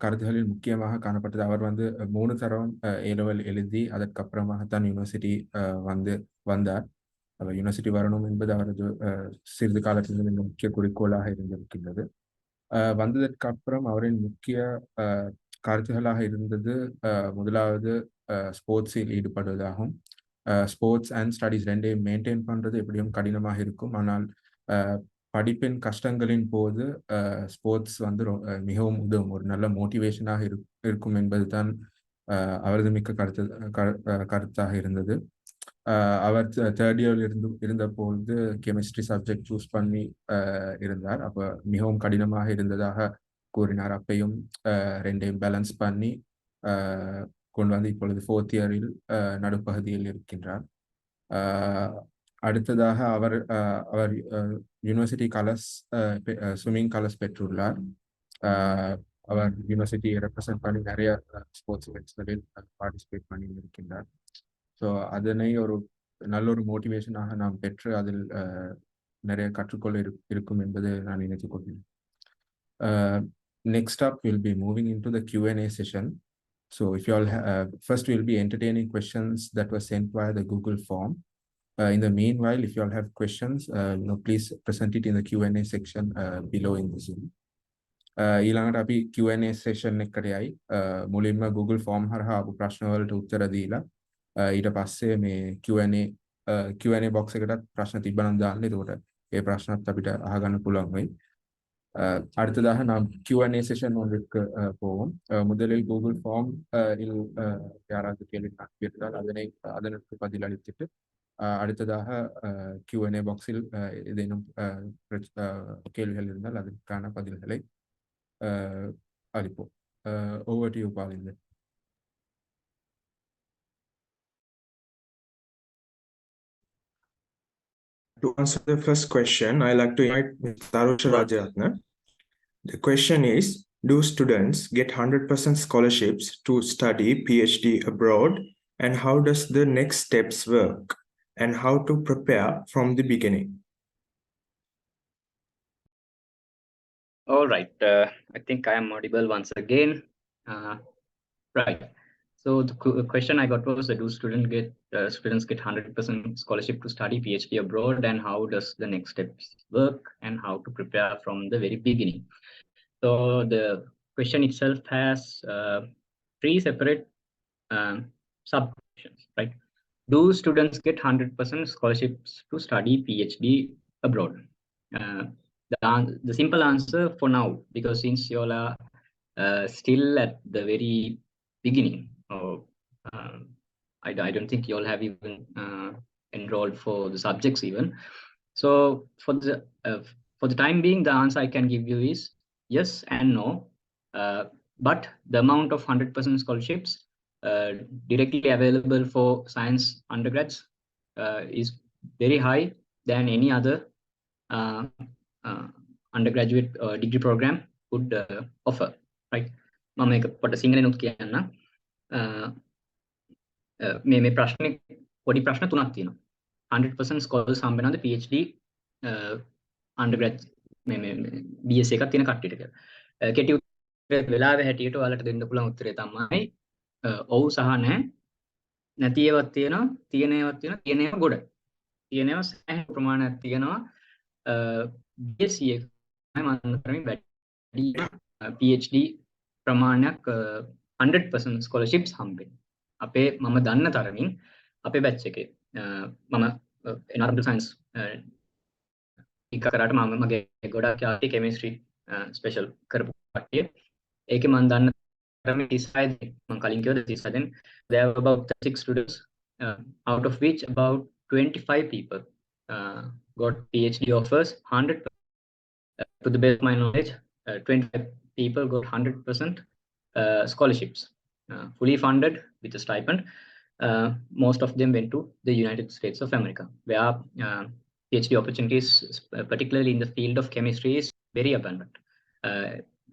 கருத்துகளில் முக்கியமாக காணப்பட்டது அவர் 3 தரம் A-level எழுதி அதற்கப்புறமாகத்தான் யூனிவர்சிட்டி வந்தார். அவர் யூனிவர்சிட்டி வரணும் என்பது அவரது சிறிது காலத்திலிருந்து முக்கிய குறிக்கோளாக இருந்திருக்கின்றது. வந்ததற்கு அப்புறம் அவரின் முக்கிய கருத்துகளாக இருந்தது முதலாவது ஸ்போர்ட்ஸில் ஈடுபடுவதாகும். ஸ்போர்ட்ஸ் அண்ட் ஸ்டடீஸ் ரெண்டையும் மெயின்டைன் பண்ணுறது எப்படியும் கடினமாக இருக்கும். ஆனால் படிப்பின் கஷ்டங்களின் போது ஸ்போர்ட்ஸ் மிகவும் உதவும், ஒரு நல்ல மோட்டிவேஷனாக இருக்கும் என்பது தான் அவரது மிக்க கருத்தாக இருந்தது. அவர் 3rd இயரில் இருந்தபோது கெமிஸ்ட்ரி சப்ஜெக்ட் சூஸ் பண்ணி இருந்தார். அப்போ மிகவும் கடினமாக இருந்ததாக கூறினார். அப்பையும் ரெண்டையும் பேலன்ஸ் பண்ணி கொண்டு வந்து இப்பொழுது 4th இயரில் நடுப்பகுதியில் இருக்கின்றார். அடுத்ததாக அவர் யூனிவர்சிட்டி கலர்ஸ் ஸ்விம்மிங் கலர்ஸ் பெற்றுள்ளார். அவர் யூனிவர்சிட்டியை ரெப்ரசன்ட் பண்ணி நிறைய ஸ்போர்ட்ஸ் இவெண்ட்ஸ்களில் பார்ட்டிசிபேட் பண்ணி இருக்கின்றார். ஸோ அதனை ஒரு நல்ல ஒரு மோட்டிவேஷனாக நாம் பெற்று அதில் நிறைய கற்றுக்கொள்ள இருக்கும் என்பது நான் நினைத்துக் கொள்கிறேன். Next up, we'll be moving into the Q&A session. So if you all first we'll be entertaining questions that were sent via the Google form. In the meanwhile, if you all have questions, please present it in the Q&A section below in the Zoom. ඊළඟට අපි Q&A session එකකට යයි. මුලින්ම Google form හරහා ආපු ප්‍රශ්න වලට උත්තර දීලා ඊට පස්සේ මේ Q&A box එකටත් ප්‍රශ්න තිබ්බනම් දාන්න. එතකොට ඒ ප්‍රශ්නත් අපිට අහගන්න පුළුවන් වෙයි. அடுத்ததாக நாம் Q&A செஷன் ஒன்றுக்கு போவோம். முதலில் கூகுள் ஃபார்ம் யாராவது கேள்வி அனுப்பியிருந்தால் அதற்கு பதில் அளித்துட்டு அடுத்ததாக Q&A பாக்ஸில் ஏதேனும் கேள்விகள் இருந்தால் அதற்கான பதில்களை அளிப்போம். Over to you, Palinda. To answer the first question, I'd like to invite Mr. Tarusha Rajaratna. The question is, do students get 100% scholarships to study PhD abroad, and how does the next steps work, and how to prepare from the beginning? All right, I think I am audible once again. Right. So the question I got was, do students get 100% scholarship to study PhD abroad, and how does the next steps work, and how to prepare from the very beginning? So the question itself has 3 separate sub-questions, right? Do students get 100% scholarships to study PhD abroad? The simple answer for now, because since you all are still at the very beginning, I don't think you all have even enrolled for the subjects even. So for the time being, the answer I can give you is yes and no. But the amount of 100% scholarships directly available for science undergrads is very high than any other uh, undergraduate degree program would offer, right? මම එක පොඩ සිංහලෙනුත් කියන්න. මේ ප්‍රශ්නේ පොඩි ප්‍රශ්න තුනක් තියෙනවා. 100% scholars හම්බ වෙනවද PhD undergrad මේ BS එකක් තියෙන කට්ටියට කියලා. කෙටි උත්තරේ වෙලාවේ හැටියට ඔයාලට දෙන්න පුළුවන් උත්තරේ තමයි ඔව් සහ නැහැ. නැති ඒවාක් තියෙනවා, තියෙන ඒවාක් තියෙනවා, තියෙන ඒවා ගොඩ. තියෙන ඒවා සෑහෙන ප්‍රමාණයක් තියෙනවා. BSc එක මම කරමින් වැඩි PhD ප්‍රමාණයක් 100% scholarships හම්බෙන්නේ. අපේ මම දන්න තරමින් අපේ බැච් එකේ මම environmental science එක කරාට මම මගේ ගොඩක් යාළුවෝ chemistry special කරපු කට්ටිය. ඒකේ මම දන්න තරමින් 36 දෙනෙක් මම කලින් කිව්වා 36 දෙනෙක්. There were about 36 students out of which about 25 people got PhD offers 100%. To the best of my knowledge, 25 people got 100% scholarships, fully funded with a stipend. Most of them went to the United States of America, where PhD opportunities, particularly in the field of chemistry, is very abundant.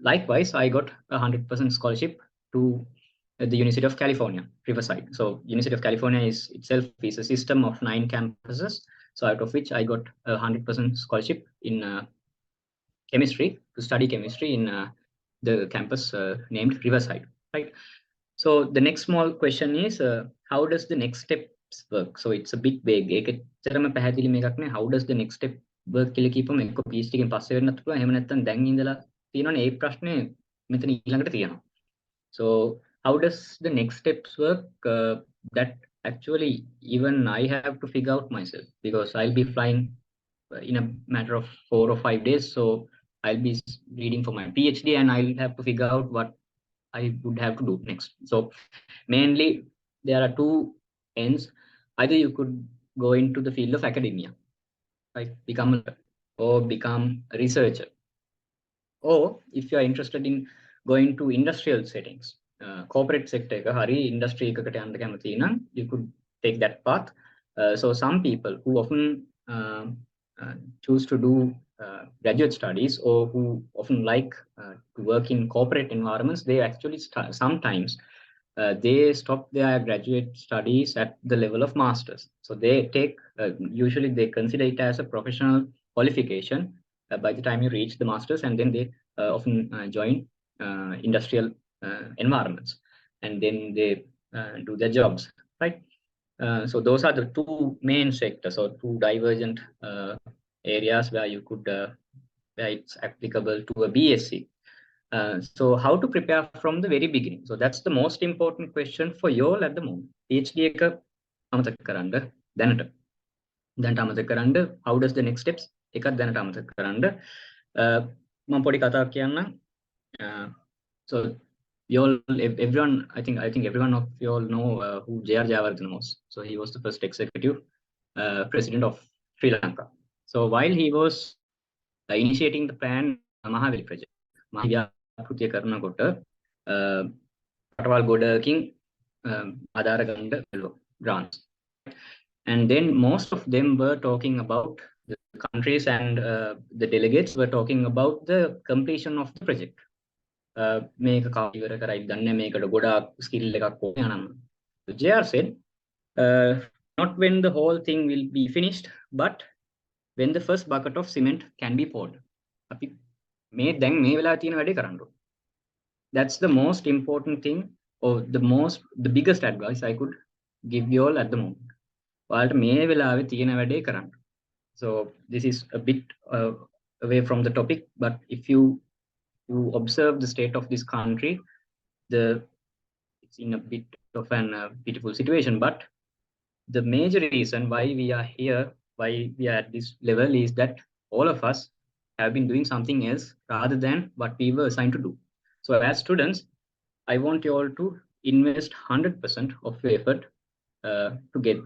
Likewise, I got a 100% scholarship to the University of California, Riverside. So University of California itself is a system of 9 campuses. So out of which I got a 100% scholarship in chemistry, to study chemistry in the campus named Riverside, right? So the next small question is, how does the next steps work? So it's a bit vague. ඒකතරම පැහැදිලි මේකක් නෑ. How does the next step work කියලා කියපම එක්ක PhD එකෙන් පස්සේ වෙන්නත් පුළුවන්. එහෙම නැත්නම් දැන් ඉඳලා තියෙනවනේ ඒ ප්‍රශ්නේ මෙතන ඊළඟට තියෙනවා. So how does the next steps work? That actually even I have to figure out myself, because I'll be flying in a matter of 4 or 5 days. So I'll be reading for my PhD and I'll have to figure out what I would have to do next. So mainly there are two ends. Either you could go into the field of academia, right? Become or become a researcher. Or if you are interested in going to industrial settings, corporate sector එක හරි industry එකකට යන්න කැමති නම් you could take that path. So some people who often choose to do graduate studies, or who often like to work in corporate environments, they actually sometimes they stop their graduate studies at the level of masters. So they take usually they consider it as a professional qualification by the time you reach the masters, and then they often join industrial environments, and then they do their jobs, right? So those are the two main sectors, or two divergent areas where you could where it's applicable to a BSc. So how to prepare from the very beginning? So that's the most important question for you all at the moment. PhD එක අමතක කරන්න දැනට අමතක කරන්න. How does the next steps එකක් දැනට අමතක කරන්න. මම පොඩි කතාවක් කියන්නම්. So you all, everyone, I think everyone of you all know who J.R. Jayawardena was. So he was the first executive president of Sri Lanka. So while he was initiating the plan Mahaweli project, මහව්‍යාපෘතිය කරනකොට රටවල් ගොඩකින් ආධාර ගන්න grants, and then most of them were talking about the countries, and the delegates were talking about the completion of the project. මේක ඉවර කරයි දන්නේ මේකට ගොඩාක් ස්කිල් එකක් ඕනේ යනවා. So JR said, not when the whole thing will be finished, but when the first bucket of cement can be poured. අපි මේ දැන් මේ වෙලාවේ තියෙන වැඩේ කරන්න ඕනේ. That's the most important thing, or the biggest advice I could give you all at the moment. ඔයාලට මේ වෙලාවේ තියෙන වැඩේ කරන්න. So this is a bit away from the topic, but if you observe the state of this country, it's in a bit of an pitiful situation. But the major reason why we are here, why we are at this level, is that all of us have been doing something else rather than what we were assigned to do. So as students, I want you all to invest 100% of your effort to get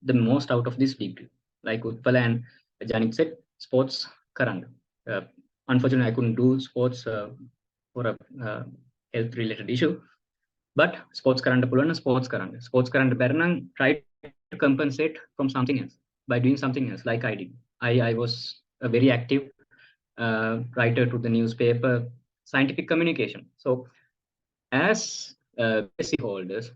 the most out of this degree. Like Utpala and Janik said, sports karanga. Unfortunately, I couldn't do sports for a health related issue, but sports karanga pulana sports karanga. Sports karanga bernang try to compensate from something else by doing something else, like I did. I was a very active writer to the newspaper, scientific communication. So as BSc holders,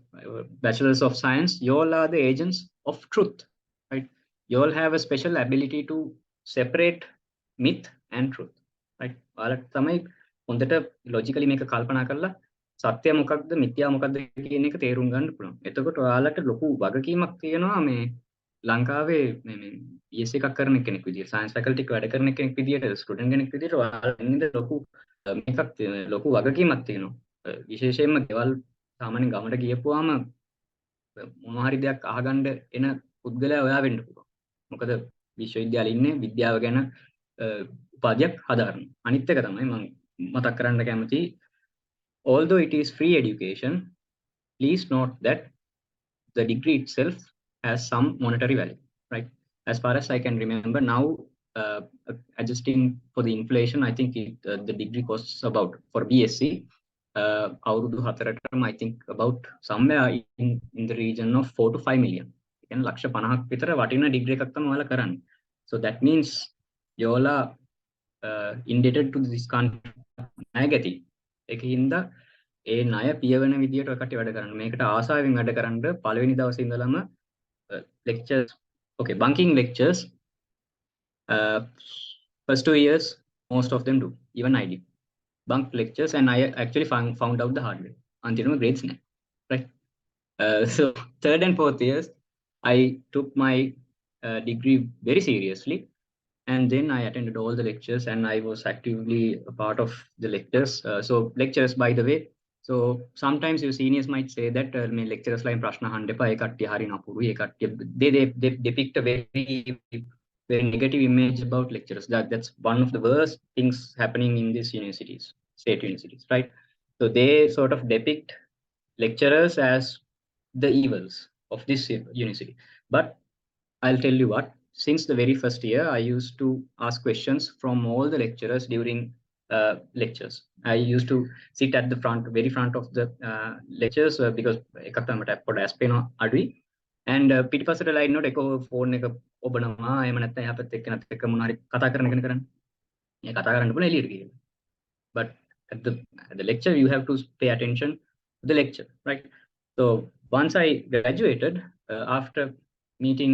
bachelors of science, you all are the agents of truth, right? You all have a special ability to separate myth and truth, right? ඔයාලට තමයි හොඳට logically මේක කල්පනා කරලා සත්‍ය මොකක්ද මිත්‍යා මොකක්ද කියන එක තේරුම් ගන්න පුළුවන්. එතකොට ඔයාලට ලොකු වගකීමක් තියෙනවා මේ ලංකාවේ මේ BSc එකක් කරන කෙනෙක් විදියට, science faculty එක වැඩ කරන කෙනෙක් විදියට, student කෙනෙක් විදියට ඔයාලට ලොකු මේකක් ලොකු වගකීමක් තියෙනවා. විශේෂයෙන්ම ගෙවල් සාමාන්‍ය ගමට ගියපුවාම මොන හරි දෙයක් අහගන්න එන පුද්ගලයා ඔයා වෙන්න පුළුවන්. මොකද විශ්වවිද්‍යාලේ ඉන්නේ විද්‍යාව ගැන උපාධියක් හදාගන්න. අනිත් එක තමයි මම මතක් කරන්න කැමති, although it is free education, please note that the degree itself has some monetary value, right? As far as I can remember now, adjusting for the inflation, I think the degree costs about, for BSc, අවුරුදු 4ටම I think about somewhere in the region of 4 to 5 million. කියන්නේ ලක්ෂ 50ක් විතර වටින degree එකක් තමයි ඔයාලා කරන්නේ. So that means you all are indebted to this country. ණය ගැති. ඒකින්ද ඒ ණය පියවන විදියට ඔය කට්ටිය වැඩ කරන්න. මේකට ආසාවෙන් වැඩ කරන්න පළවෙනි දවසේ ඉඳලම lectures, okay, bunking lectures, first 2 years most of them do, even I did bunk lectures, and I actually found out the hard way until my grades now, right? So 3rd and 4th years I took my degree very seriously, and then I attended all the lectures and I was actively a part of the lectures. So lectures, by the way, so sometimes your seniors might say that me lecturers line prashna ahන්න එපා, ඒ කට්ටිය හරි නපුරු, ඒ කට්ටිය they depict a very negative image about lecturers. That's one of the worst things happening in these universities, state universities, right? So they sort of depict lecturers as the evils of this university. But I'll tell you what, since the very first year, I used to ask questions from all the lecturers during lectures. I used to sit at the very front of the lectures because එකක් තමයි මට පොඩ ඇස් පේනවා අඩුයි. And පිටිපස්සට line නෝට එක phone එක ඔබනවා, එහෙම නැත්නම් යහපත් එක්කනත් එක්ක මොන හරි කතා කරන කෙනෙක් කරන්නේ. මේ කතා කරන්න පුළුවන් එළියට ගිහින්. But at the lecture you have to pay attention to the lecture, right? So once I graduated, after meeting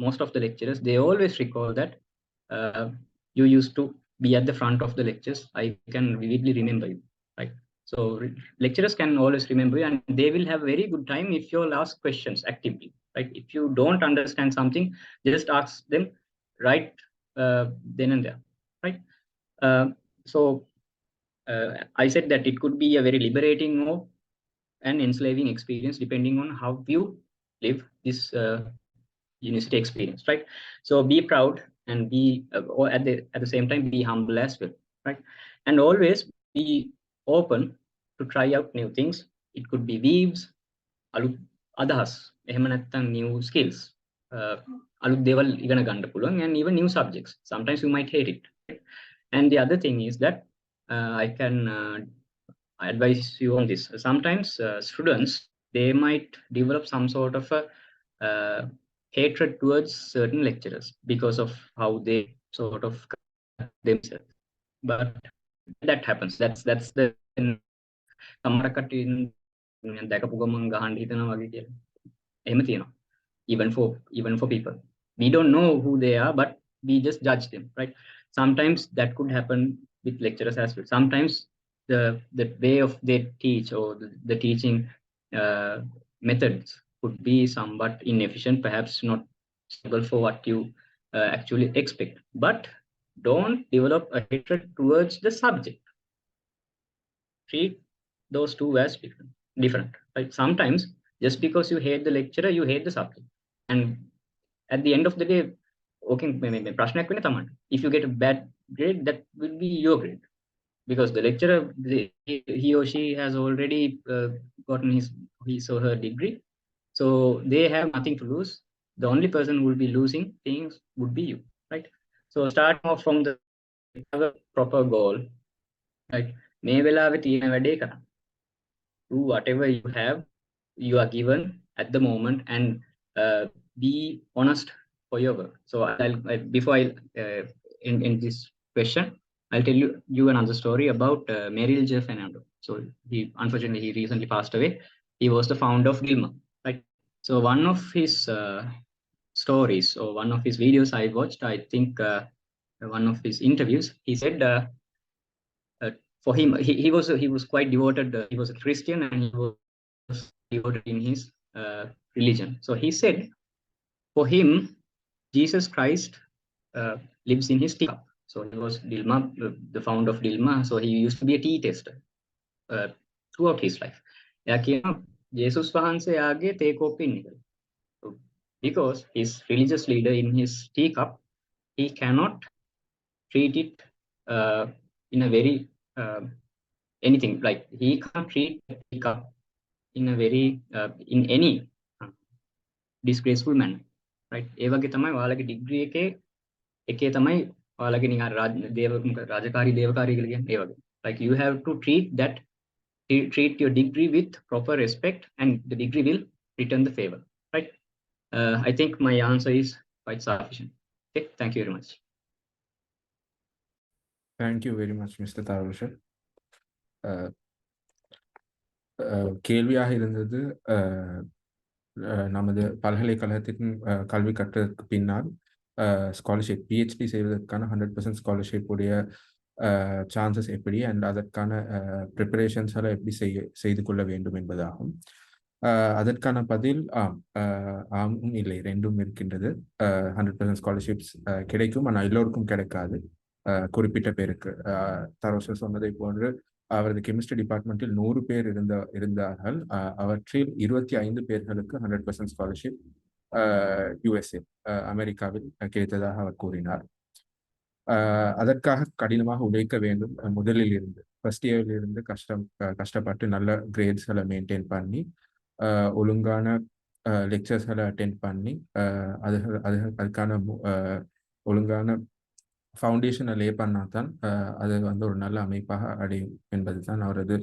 most of the lecturers, they always recall that you used to be at the front of the lectures. I can vividly remember you, right? So lecturers can always remember you, and they will have very good time if you'll ask questions actively, right? If you don't understand something, just ask them right then and there, right? So I said that it could be a very liberating or an enslaving experience depending on how you live this university experience, right? So be proud and be or at the same time be humble as well, right? And always be open to try out new things. It could be weaves, අලුත් අදහස්, එහෙම නැත්නම් new skills, අලුත් දේවල් ඉගෙන ගන්න පුළුවන්, and even new subjects. Sometimes you might hate it, right? And the other thing is that I can advise you on this. Sometimes students, they might develop some sort of a hatred towards certain lecturers because of how they sort of themselves. But that happens. That's the දැකපු ගමන් ගහන්න හිතනවා වගේ කියලා. එහෙම තියෙනවා. Even for people. We don't know who they are, but we just judge them, right? Sometimes that could happen with lecturers as well. Sometimes the way of they teach or the teaching methods could be somewhat inefficient, perhaps not suitable for what you actually expect. But don't develop a hatred towards the subject. Treat those two as different, right? Sometimes just because you hate the lecturer, you hate the subject. And at the end of the day, okay, ප්‍රශ්නයක් වෙන්නේ තමයි. If you get a bad grade, that will be your grade. Because the lecturer, he or she has already gotten his or her degree. So they have nothing to lose. The only person who will be losing things would be you, right? So start off from the have a proper goal, right? මේ වෙලාවේ තියෙන වැඩේ කරන්න. Do whatever you are given at the moment, and be honest for your work. So before I in this question, I'll tell you another story about Merrill J. Fernando. So unfortunately he recently passed away. He was the founder of Dilma, right? So one of his stories or one of his videos I watched, I think one of his interviews, he said for him he was quite devoted. He was a Christian and he was devoted in his religion. So he said for him Jesus Christ lives in his teacup. So he was Dilma, the founder of Dilma. So he used to be a tea tester throughout his life. Jesus වහන්සේ යාගේ තේ කෝප්පින් එක. Because his religious leader in his teacup, he cannot treat it in a very anything, like he can't treat the teacup in a very in any disgraceful manner, right? ඒ වගේ තමයි ඔයාලගේ degree එකේ තමයි ඔයාලගේ නිකන් රාජකාරී දේවකාරී කියලා කියන්නේ ඒ වගේ. Like you have to treat your degree with proper respect and the degree will return the favor, right? I think my answer is quite sufficient. Okay, thank you very much. Thank you very much, Mr. Tarusha. கேள்வியாக இருந்தது நமது பல்கலைக்கழகத்தின் கல்வி கட்டத்துக்கு பின்னால் scholarship PhD செய்வதற்கான 100% scholarship உடைய chances எப்படி அண்ட் அதற்கான ப்ரிப்பரேஷன்ஸ் எல்லாம் எப்படி செய்து கொள்ள வேண்டும் என்பதாகும். அதற்கான பதில் ஆமும் இல்லை, ரெண்டும் இருக்கின்றது. 100% ஸ்காலர்ஷிப்ஸ் கிடைக்கும், ஆனால் எல்லோருக்கும் கிடைக்காது, குறிப்பிட்ட பேருக்கு. தரோஷர் சொன்னதை போன்று அவரது கெமிஸ்ட்ரி டிபார்ட்மெண்ட்டில் 100 பேர் இருந்தார்கள். அவற்றில் 25 பேர்களுக்கு 100% ஸ்காலர்ஷிப் USA அமெரிக்காவில் கிடைத்ததாக அவர் கூறினார். அதற்காக கடினமாக உழைக்க வேண்டும். முதலில் இருந்து ஃபர்ஸ்ட் இயரில் இருந்து கஷ்டப்பட்டு நல்ல கிரேட்ஸ்களை மெயின்டைன் பண்ணி ஒழுங்கான லெக்சர்ஸ்களை அட்டென்ட் பண்ணி அதுக்கான ஒழுங்கான ஃபவுண்டேஷனை லே பண்ணால் தான் அது வந்து ஒரு நல்ல அமைப்பாக அடையும் என்பது தான் அவரது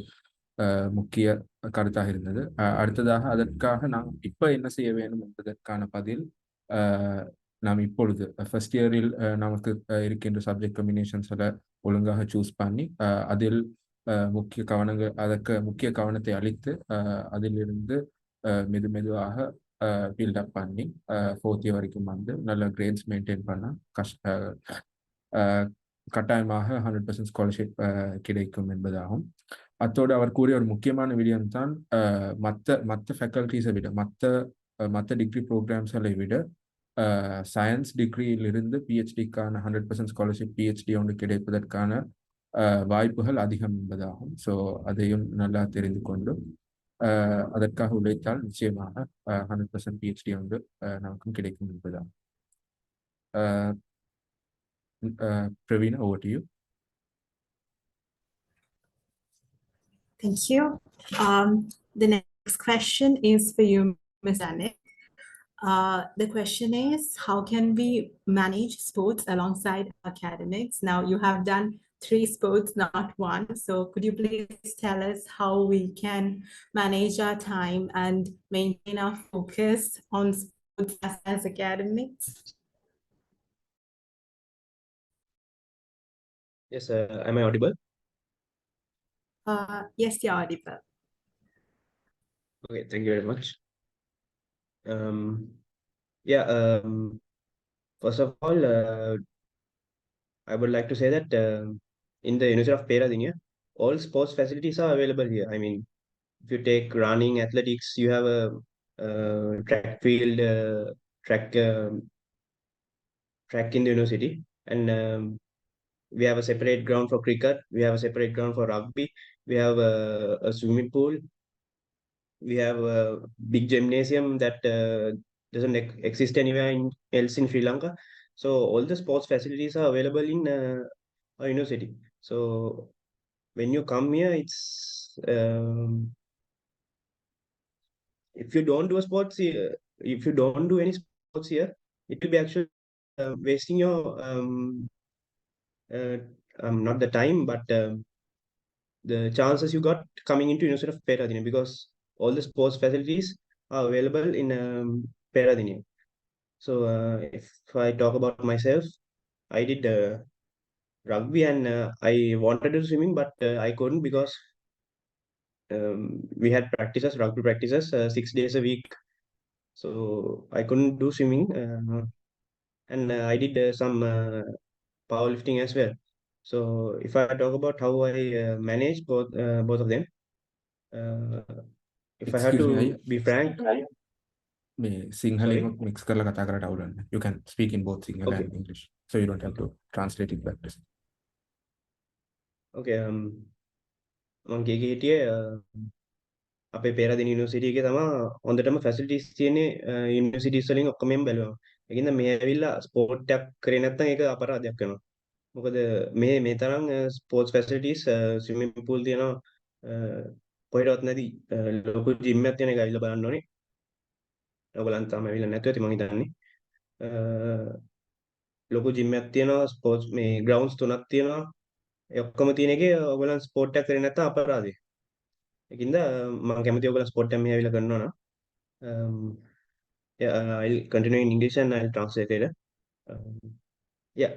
முக்கிய கருத்தாக இருந்தது. அடுத்ததாக அதற்காக நாம் இப்போ என்ன செய்ய வேண்டும் என்பதற்கான பதில், நாம் இப்பொழுது ஃபர்ஸ்ட் இயரில் நமக்கு இருக்கின்ற சப்ஜெக்ட் கம்பினேஷன்ஸில் ஒழுங்காக சூஸ் பண்ணி அதில் அதற்கு முக்கிய கவனத்தை அளித்து அதிலிருந்து மெதுவாக பில்டப் பண்ணி 4th இயர் வரைக்கும் வந்து நல்ல கிரேட்ஸ் மெயின்டைன் பண்ணால் கட்டாயமாக 100% ஸ்காலர்ஷிப் கிடைக்கும் என்பதாகும். அத்தோடு அவர் கூறிய ஒரு முக்கியமான விடயம் தான் மற்ற ஃபேக்கல்டிஸை விட மற்ற டிகிரி ப்ரோக்ராம்ஸ்களை விட சயின்ஸ் டிகிரியிலிருந்து பிஹெச்டிக்கான 100% ஸ்காலர்ஷிப் பிஹெச்டி ஒன்று கிடைப்பதற்கான வாய்ப்புகள் அதிகம் என்பதாகும். ஸோ அதையும் நல்லா தெரிந்து கொண்டு அதற்காக உழைத்தால் நிச்சயமாக 100% பிஹெச்டி ஒன்று நமக்கும் கிடைக்கும் என்பதாகும். Praveen, over to you. Thank you. The next question is for you, Ms. Anik. The question is, how can we manage sports alongside academics? Now, you have done 3 sports, not 1. So could you please tell us how we can manage our time and maintain our focus on sports as academics? Yes, am I audible? Yes, you're audible. Okay, thank you very much. First of all, I would like to say that in the University of Peradeniya, all sports facilities are available here. I mean, if you take running, athletics, you have a track field, track in the university, and we have a separate ground for cricket. We have a separate ground for rugby. We have a swimming pool. We have a big gymnasium that doesn't exist anywhere else in Sri Lanka. So all the sports facilities are available in our university. So when you come here, it's if you don't do sports here, if you don't do any sports here, it will be actually wasting your not the time, but the chances you got coming into University of Peradeniya, because all the sports facilities are available in Peradeniya. So if I talk about myself, I did rugby and I wanted to do swimming, but I couldn't because we had rugby practices 6 days a week. So I couldn't do swimming, and I did some powerlifting as well. So if I talk about how I manage both of them, if I have Excuse me, to be frank, මේ Sinhala sorry. Mix කරලා කතා කරට අවුලන්න. You can speak in both Sinhala Okay. and English, so you don't have to translate it back. Okay, මම කිය හිටියේ අපේ Peradeniya university එකේ තමා හොඳටම ෆැසිලිටිස් තියෙන්නේ යුනිවර්සිටිස් වලින් ඔක්කොමම බැලුවා. ඒකින්ද මේ ඇවිල්ලා ස්පෝර්ට් එකක් කරේ නැත්නම් ඒක අපරාධයක් වෙනවා. මොකද මේ තරම් ස්පෝර්ට්ස් ෆැසිලිටිස් ස්විමින් pool තියෙනවා කොහෙටවත් නැති ලොකු ජිම් එකක් තියෙන එක ඇවිල්ලා බලන්න ඕනේ. ඔයගලන් තාම ඇවිල්ලා නැතුව ඇති මං හිතන්නේ. ලොකු ජිම් එකක් තියෙනවා ස්පෝර්ට්ස් මේ ග්‍රවුන්ඩ්ස් 3ක් තියෙනවා. ඒ ඔක්කොම තියෙන එකේ ඔයගලන් ස්පෝර්ට් එකක් කරේ නැත්නම් අපරාධයි. ඒකින්ද මම කැමතියි ඔයගලන් ස්පෝර්ට් එකක් මෙහෙ ඇවිල්ලා කරනවා නම් yeah, I'll continue in English and I'll translate it. Yeah,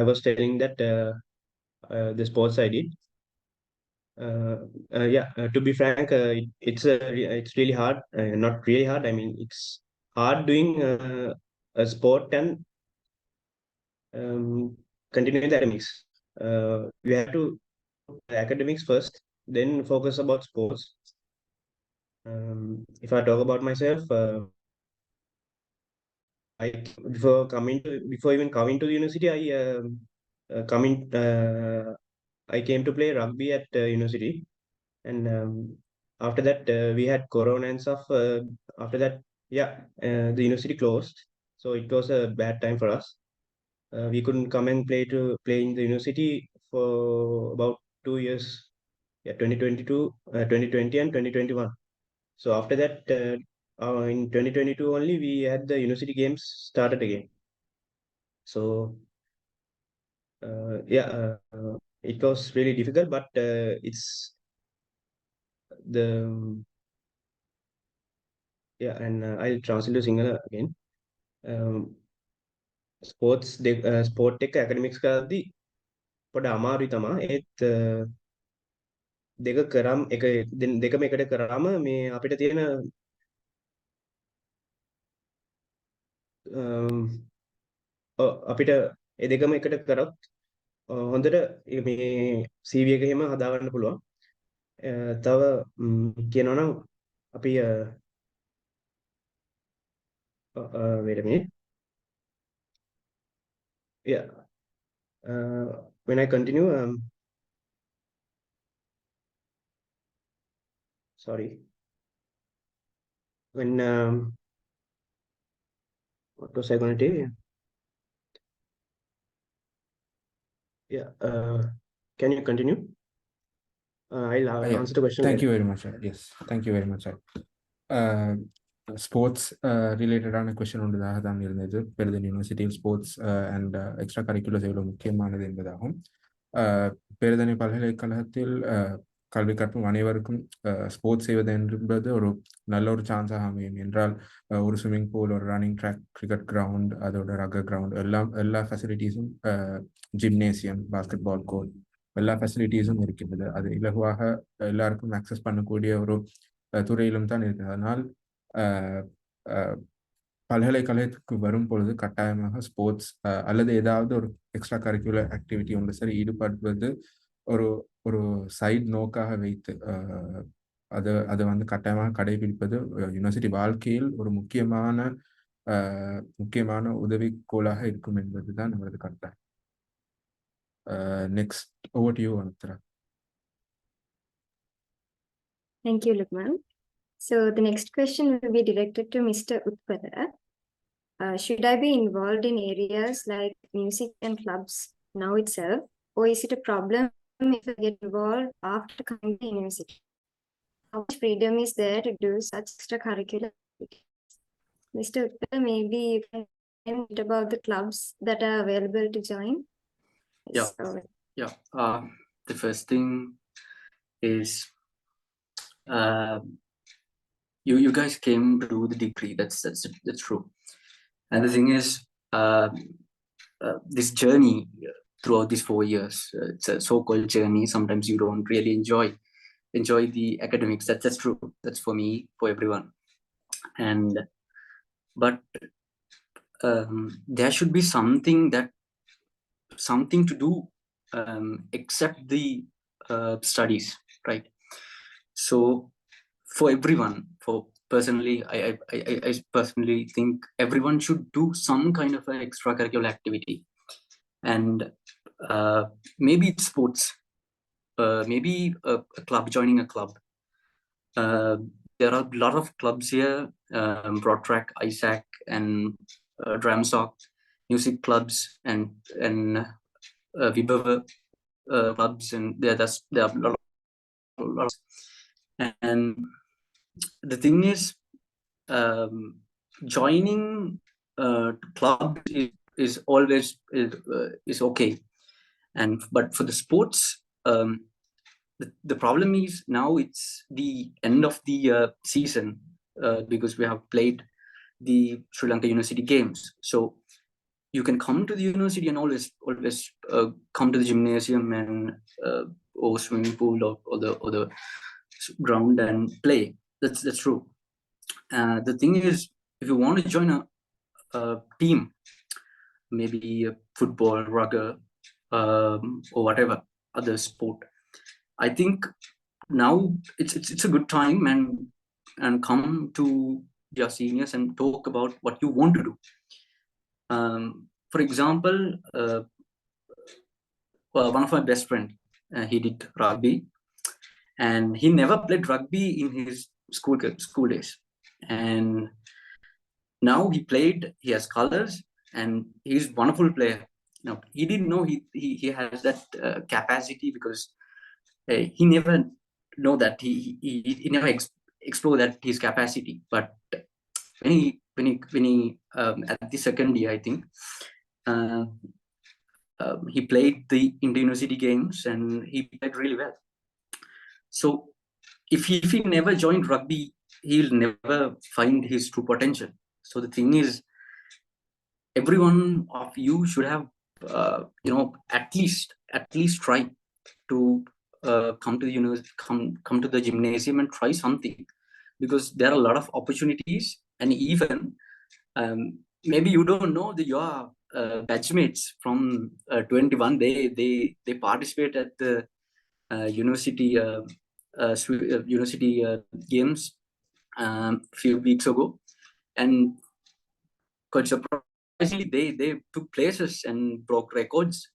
I was telling that the sports I did. Yeah, to be frank, it's really hard. Not really hard. I mean, it's hard doing a sport and continuing the academics. You have to academics first, then focus about sports. If I talk about myself, before even coming to the university, I came to play rugby at university, and after that we had corona and stuff. After that, yeah, the university closed, so it was a bad time for us. We couldn't come and play in the university for about 2 years. Yeah, 2022, 2020 and 2021. So after that, in 2022 only, we had the university games started again. So yeah, it was really difficult, but it's the yeah, and I'll translate to Sinhala again. Sport එක ඇකඩමික්ස් කරද්දී පොඩ අමාරුයි තමා. ඒත් දෙකම එකට කරාම මේ අපිට තියෙන අපිට ඒ දෙකම එකට කරොත් හොඳට මේ CV එක එහෙම හදාගන්න පුළුවන්. තව කියනවා නම් අපි wait a minute. Yeah. When I continue, sorry. When what was I going to tell you? Yeah. Can you continue? I'll answer the question. Thank you very much. Yes, thank you very much. Sports ரிலேட்டடான question ஒன்று தான் இருந்தது. பெருதன் university sports and extracurriculars எவ்வளோ முக்கியமானது என்பதாகும். பெருதனை பல்கலைக்கழகத்தில் கல்வி கற்கும் அனைவருக்கும் ஸ்போர்ட்ஸ் செய்வது என்பது ஒரு நல்ல ஒரு சான்ஸாக அமையும். என்றால் ஒரு ஸ்விம்மிங் பூல், ஒரு ரன்னிங் ட்ராக், கிரிக்கெட் கிரவுண்ட், அதோட ரக்கர் கிரவுண்ட், எல்லா ஃபெசிலிட்டிஸும், ஜிம்னேசியம், பாஸ்கெட் பால் கோர்ட், எல்லா ஃபெசிலிட்டிஸும் இருக்கின்றது. அது இலகுவாக எல்லாருக்கும் அக்சஸ் பண்ணக்கூடிய ஒரு துறையிலும் தான் இருக்குது. அதனால் பல்கலைக்கழகத்துக்கு வரும் பொழுது கட்டாயமாக ஸ்போர்ட்ஸ் அல்லது ஏதாவது ஒரு எக்ஸ்ட்ரா கரிக்குலர் ஆக்டிவிட்டி ஒன்று சரி ஈடுபடுவது ஒரு சைட் நோக்காக வைத்து அதை வந்து கட்டாயமாக கடைபிடிப்பது யூனிவர்சிட்டி வாழ்க்கையில் ஒரு முக்கியமான உதவிக்கோலாக இருக்கும் என்பதுதான் நமது கருத்து. Next, over to you, Anitra. Thank you, Lukman. So the next question will be directed to Mr. Utpala. Should I be involved in areas like music and clubs now itself, or is it a problem if I get involved after coming to university? How much freedom is there to do such extracurricular activities? Mr. Utpala, maybe you can tell me about the clubs that are available to join. Yeah. Yeah. The first thing is you guys came to the degree. That's true. And the thing is, this journey throughout these 4 years, it's a so-called journey. Sometimes you don't really enjoy the academics. That's true. That's for me, for everyone. But there should be something to do except the studies, right? So for everyone, personally, I personally think everyone should do some kind of an extracurricular activity, and maybe it's sports, maybe a club, joining a club. There are a lot of clubs here, broad track, SAAC, and DramSoc, music clubs, and Vibhava clubs, and there are a lot. And the thing is, joining club is always is okay, but for the sports, the problem is now it's the end of the season, because we have played the Sri Lanka University Games. So you can come to the university and always come to the gymnasium and or swimming pool or the ground and play. That's true. The thing is, if you want to join a team, maybe football, rugby, or whatever other sport, I think now it's a good time and come to your seniors and talk about what you want to do. For example, one of my best friend, he did rugby, and he never played rugby in his school days, and now he has colors, and he's a wonderful player. Now he didn't know he has that capacity, because he never know that he never explore that his capacity. But when he at the second year, I think, he played the inter-university games and he played really well. So if he never joined rugby, he'll never find his true potential. So the thing is, every one of you should have at least try to come to the university, come to the gymnasium and try something, because there are a lot of opportunities. And even maybe you don't know that your batchmates from 21, they participate at the university games a few weeks ago, and quite surprisingly they took places and broke records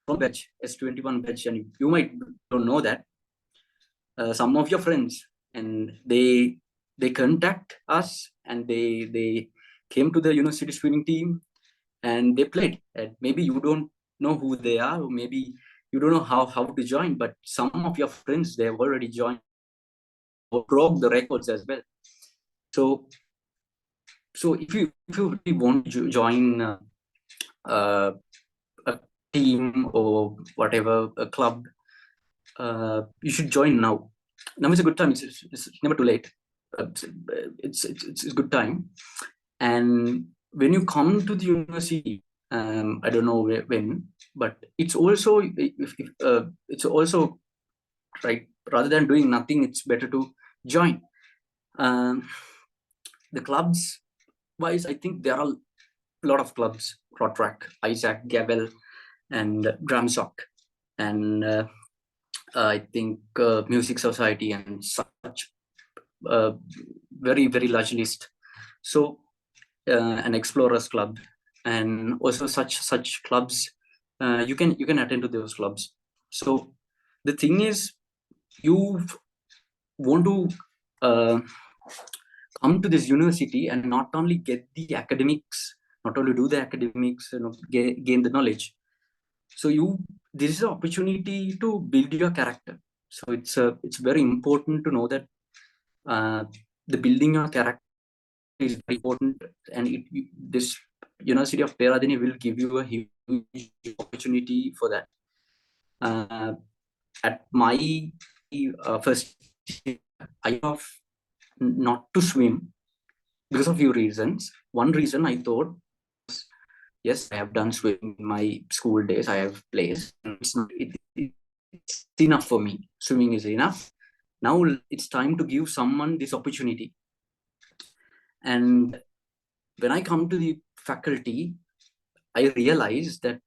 from batch, S21 batch. And you might don't know that. Some of your friends, and they contact us, and they came to the university swimming team and they played. And maybe you don't know who they are, or maybe you don't know how to join, but some of your friends, they have already joined or broke the records as well. So if you really want to join a team or whatever, a club, you should join now. Now is a good time. It's never too late. It's a good time. And when you come to the university, I don't know when, but it's also it's also right. Rather than doing nothing, it's better to join. The clubs wise, I think there are a lot of clubs: broad track, SAAC, Gavel, and DramSoc, and I think music society and such. Very large list. So an explorers club, and also such clubs, you can attend to those clubs. So the thing is, you want to come to this university and not only get the academics, not only do the academics, gain the knowledge. So this is an opportunity to build your character. So it's very important to know that the building your character is very important, and this University of Peradeniya will give you a huge opportunity for that. At my first year, I have not to swim, because of few reasons. One reason I thought, yes, I have done swimming in my school days. I have placed. It's enough for me. Swimming is enough. Now it's time to give someone this opportunity. And when I come to the faculty, I realize that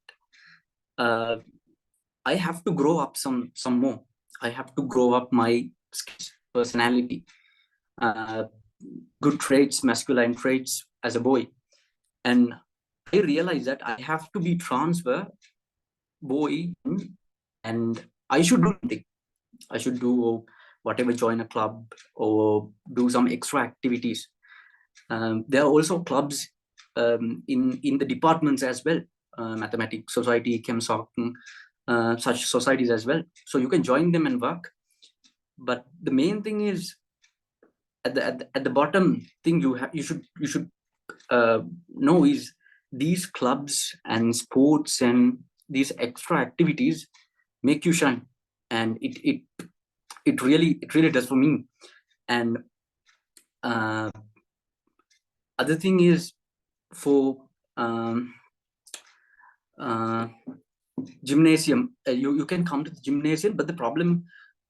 I have to grow up some more. I have to grow up my personality, good traits, masculine traits as a boy. And I realize that I have to be transfer boy, and I should do something. I should do whatever, join a club or do some extra activities. There are also clubs in the departments as well, mathematics society, ChemSoc, such societies as well. So you can join them and work. But the main thing is at the bottom thing you should know is these clubs and sports and these extra activities make you shine, and it really does for me. And other thing is for gymnasium, you can come to the gymnasium, but the problem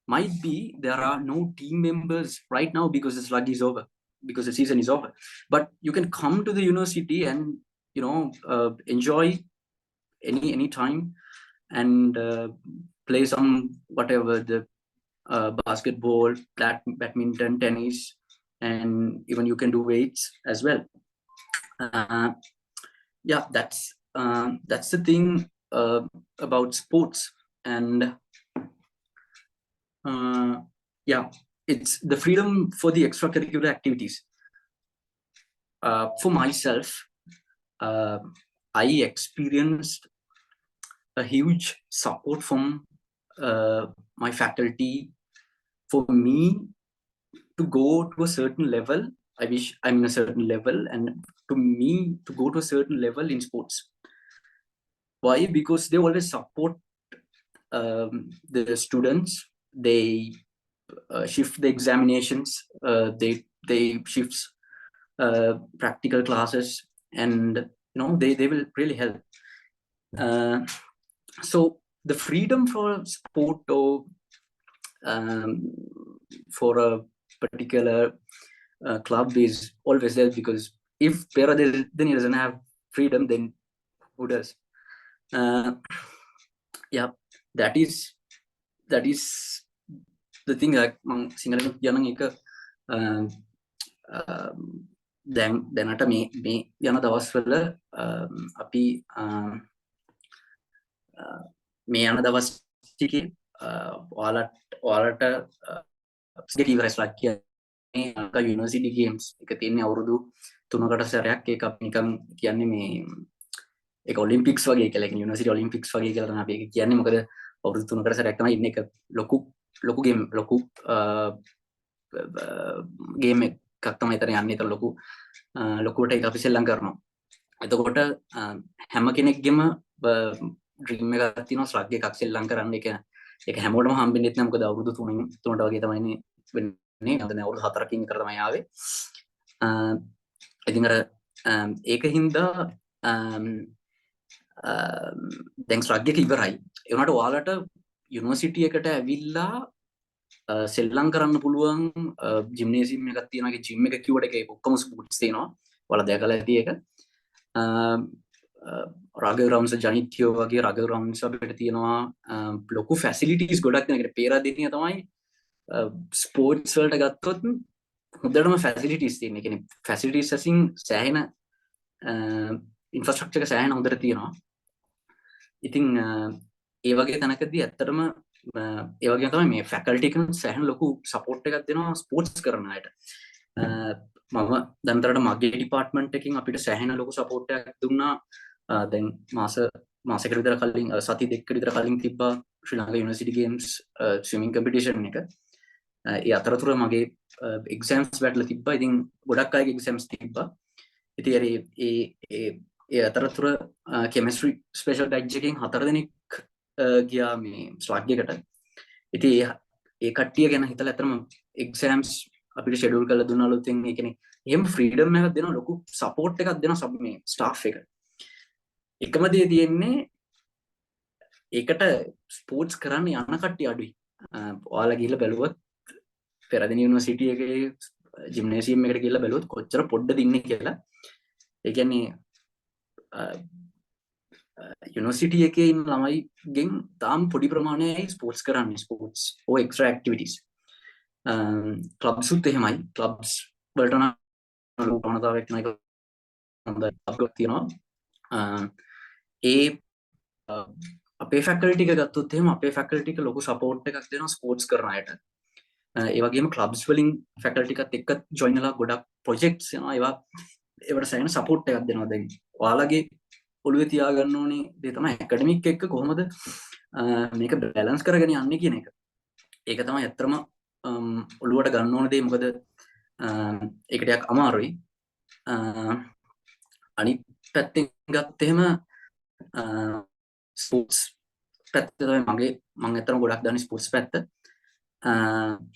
might be there are no team members right now because the slug is over, because the season is over. But you can come to the university and enjoy any time and play some whatever, the basketball, badminton, tennis, and even you can do weights as well. Yeah, that's the thing about sports. And yeah, it's the freedom for the extracurricular activities. For myself, I experienced a huge support from my faculty for me to go to a certain level. I wish I'm in a certain level, and to me to go to a certain level in sports. Why? Because they always support the students. They shift the examinations. They shift practical classes, and they will really help. So the freedom for sport or for a particular club is always there, because if Pera then he doesn't have freedom, then who does? Yeah, that is the thing. Like Sinhala කියනන් එක දැනට මේ යන දවස්වල අපි මේ යන දවස් ටිකේ ඔයාලට ඉවරයි ස්ලක් කියන්නේ යුනිවර්සිටි ගේම්ස් එක තියෙන්නේ අවුරුදු 3කට සැරයක්. ඒක අපි නිකන් කියන්නේ මේ ඒක ඔලිම්පික්ස් වගේ කියලා, කියන්නේ යුනිවර්සිටි ඔලිම්පික්ස් වගේ කියලා තමයි අපි ඒක කියන්නේ. මොකද අවුරුදු 3කට සැරයක් තමයි ඉන්නේ. එක ලොකු ගේම් එකක් තමයි එතන යන්නේ. ඒක ලොකුවට ඒක අපි සෙල්ලම් කරනවා. එතකොට හැම කෙනෙක්ගෙම ඩ්‍රීම් එකක් තියෙනවා ස්ලග් එකක් සෙල්ලම් කරන්න. ඒක හැමෝටම හම්බෙන්නේ නැහැ. මොකද අවුරුදු 3ට වගේ තමයි වෙන්නේ. නැත්නම් අවුරුදු 4කින් විතර තමයි ආවේ. ඉතින් අර ඒක හින්දා දැන් ස්ලග් එක ඉවරයි. ඒ වුණාට ඔයාලට යුනිවර්සිටි එකට ඇවිල්ලා සෙල්ලම් කරන්න පුළුවන් ජිම්නේසියම් එකක් තියෙනවා. ඒ ජිම් එක කිව්වට ඒක ඔක්කොම ස්පෝර්ට්ස් තියෙනවා. ඔයාලා දැකලා ඇති ඒක. රාග ග්‍රවුන්ඩ්ස් ජනිත්‍යෝ වගේ රාග ග්‍රවුන්ඩ්ස් අපිට තියෙනවා. ලොකු ෆැසිලිටිස් ගොඩක් තියෙනවා. පේරාදෙනිය තමයි ස්පෝර්ට්ස් වලට ගත්තොත් හොඳටම ෆැසිලිටිස් තියෙන. ඒ කියන්නේ ෆැසිලිටිස් ඇසින් සෑහෙන ඉන්ෆ්‍රාස්ට්‍රක්චර් එක සෑහෙන හොඳට තියෙනවා. ඉතින් ඒ වගේ තැනකදී ඇත්තටම ඒ වගේම තමයි මේ ෆැකල්ටි එකෙන් සෑහෙන ලොකු සපෝට් එකක් දෙනවා ස්පෝර්ට්ස් කරන අයට. මම දැන්තරට මගේ ඩිපාර්ට්මන්ට් එකකින් අපිට සෑහෙන ලොකු සපෝට් එකක් දුන්නා. දැන් මාසයකට විතර කලින් සති දෙකකට විතර කලින් තිබ්බා Sri Lanka university games swimming competition එක. ඒ අතරතුර මගේ එක්සෑම්ස් වැටලා තිබ්බා. ඉතින් ගොඩක් අයගේ එක්සෑම්ස් තිබ්බා. ඉතින් ඒ අතරතුර කෙමිස්ට්‍රි ස්පෙෂල් බැච් එකෙන් 4 දෙනෙක් ගියා මේ ස්ලග් එකට. ඉතින් ඒ කට්ටිය ගැන හිතලා අතරම එක්සෑම්ස් අපිට ෂෙඩියුල් කරලා දුන්නා. අලුතෙන් ඒ කියන්නේ එහෙම ෆ්‍රීඩම් එකක් දෙනවා, ලොකු සපෝට් එකක් දෙනවා සබ් මේ ස්ටාෆ් එක. එකම දේ තියෙන්නේ ඒකට ස්පෝර්ට්ස් කරන්න යන කට්ටිය අඩුයි. ඔයාලා ගිහිල්ලා බැලුවොත් පෙරදින යුනිවර්සිටි එකේ ජිම්නේසියම් එකට ගිහිල්ලා බැලුවොත් කොච්චර පොඩ්ඩද ඉන්නේ කියලා. ඒ කියන්නේ යුනිවර්සිටි එකේ ඉන්න ළමයිගෙන් තාම පොඩි ප්‍රමාණයයි ස්පෝර්ට්ස් කරන්නේ, ස්පෝර්ට්ස් ඕ එක්ස්ට්‍රා ඇක්ටිවිටීස්. ක්ලබ්ස් උත් එහෙමයි. ක්ලබ්ස් වලට නම් ප්‍රවණතාවයක් නයි හොඳ අප්ග්‍රේඩ් තියෙනවා. ඒ අපේ ෆැකල්ටි එක ගත්තොත් එහෙම අපේ ෆැකල්ටි එක ලොකු සපෝට් එකක් දෙනවා ස්පෝර්ට්ස් කරන අයට. ඒ වගේම ක්ලබ්ස් වලින් ෆැකල්ටි එකත් එක්ක ජොයින් වෙලා ගොඩක් ප්‍රොජෙක්ට්ස් යනවා. ඒවට සෑහෙන සපෝට් එකක් දෙනවා. දැන් ඔයාලගේ ඔළුවේ තියාගන්න ඕනේ දේ තමයි ඇකඩමික් එක්ක කොහොමද මේක බැලන්ස් කරගෙන යන්නේ කියන එක. ඒක තමයි ඇත්තටම ඔළුවට ගන්න ඕන දේ. මොකද ඒක ටිකක් අමාරුයි. අනිත් පැත්තෙන් ගත්තෙම ස්පෝර්ට්ස් පැත්ත තමයි මම ඇත්තටම ගොඩක් දන්නේ ස්පෝර්ට්ස් පැත්ත.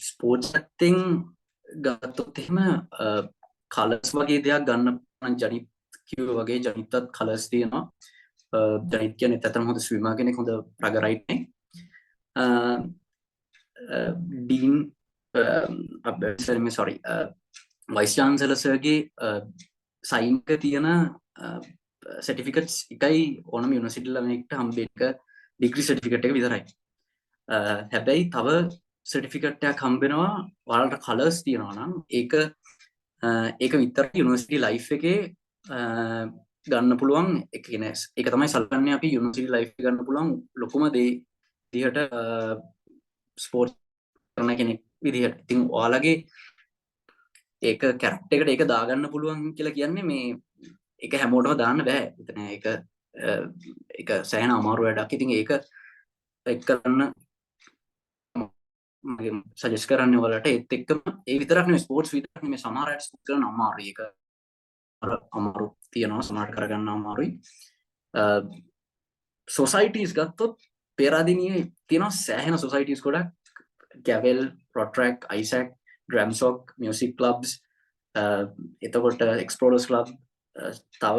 ස්පෝර්ට්ස් පැත්තෙන් ගත්තොත් එහෙම කලර්ස් වගේ දෙයක් ගන්න නම් ජනිත් කිව්වා වගේ ජනිතත් කලර්ස් තියෙනවා. ජනිත් කියන්නේ ඇත්තටම හොඳ ස්විමර් කෙනෙක්, හොඳ රගරයිට් නේ. ඩීන් වයිස් චාන්සලර් සර්ගේ සයින් එක තියෙන සර්ටිෆිකට්ස් එකයි ඕනම යුනිවර්සිටි ළමයෙක්ට හම්බෙන්න ඩිග්‍රී සර්ටිෆිකට් එක විතරයි. හැබැයි තව සර්ටිෆිකට් එකක් හම්බෙනවා ඔයාලට කලර්ස් තියෙනවා නම් ඒක විතර යුනිවර්සිටි ලයිෆ් එකේ ගන්න පුළුවන්. ඒ කියන්නේ ඒක තමයි සල්පන්නේ අපි යුනිවර්සිටි ලයිෆ් එක ගන්න පුළුවන් ලොකුම දේ විදිහට ස්පෝර්ට්ස් කරන කෙනෙක් විදිහට. ඉතින් ඔයාලගේ ඒක කැරක්ටර් එකට ඒක දාගන්න පුළුවන් කියලා කියන්නේ මේ ඒක හැමෝටම දාන්න බෑ. එතන ඒක සෑහෙන අමාරු වැඩක්. ඉතින් ඒක කරන්න මම සජෙස්ට් කරන්නේ ඔයාලට ඒත් එක්කම ඒ විතරක් නෙවෙයි ස්පෝර්ට්ස් විතරක් නෙවෙයි සමහර අයට ස්පෝර්ට්ස් කරන්න අමාරුයි. ඒක අමාරු තියනවා සමහරට කරගන්න අමාරුයි. සොසයිටිස් ගත්තොත් පෙරදිනියේ තියෙනවා සෑහෙන සොසයිටිස් ගොඩක්. ගැවෙල්, රොට්‍රැක්, අයිසැක්, ඩ්‍රම්සොක්, මියුසික් ක්ලබ්ස්, එතකොට එක්ස්ප්ලෝරර්ස් ක්ලබ්, තව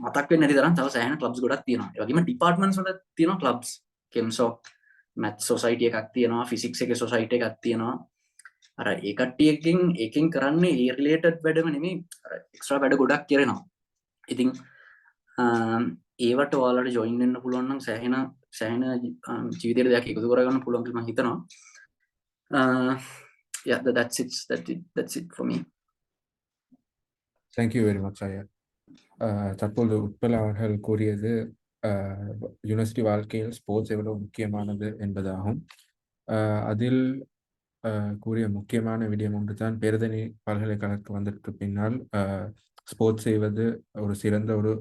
මතක් වෙන්නේ නැති තරම් තව සෑහෙන ක්ලබ්ස් ගොඩක් තියෙනවා. ඒ වගේම ඩිපාර්ට්මන්ට්ස් වල තියෙනවා ක්ලබ්ස්. කෙම්සොක්, මැත්ස් සොසයිටි එකක් තියෙනවා, ෆිසික්ස් එකේ සොසයිටි එකක් තියෙනවා. අර ඒ කට්ටියකින් ඒකෙන් කරන්නේ ඒ රිලේටඩ් වැඩම නෙමෙයි, අර එක්ස්ට්‍රා වැඩ ගොඩක් කරනවා. ඉතින් ඒවට ඔයාලට ජොයින් වෙන්න පුළුවන් නම් සෑහෙන ජීවිතේට දෙයක් එකතු කරගන්න පුළුවන් කියලා මම හිතනවා. Yeah, that's it for me. Thank you very much, Aya. தற்போது உட்பல அவர்கள் கூறியது யூனிவர்சிட்டி வாழ்க்கையில் ஸ்போர்ட்ஸ் எவ்வளவு முக்கியமானது என்பதாகும். அதில் கூறிய முக்கியமான விடயம் ஒன்று தான் பேரதனி பல்கலைக்கழகத்துக்கு வந்ததற்கு பின்னால் ஸ்போர்ட்ஸ் செய்வது ஒரு சிறந்த ஒரு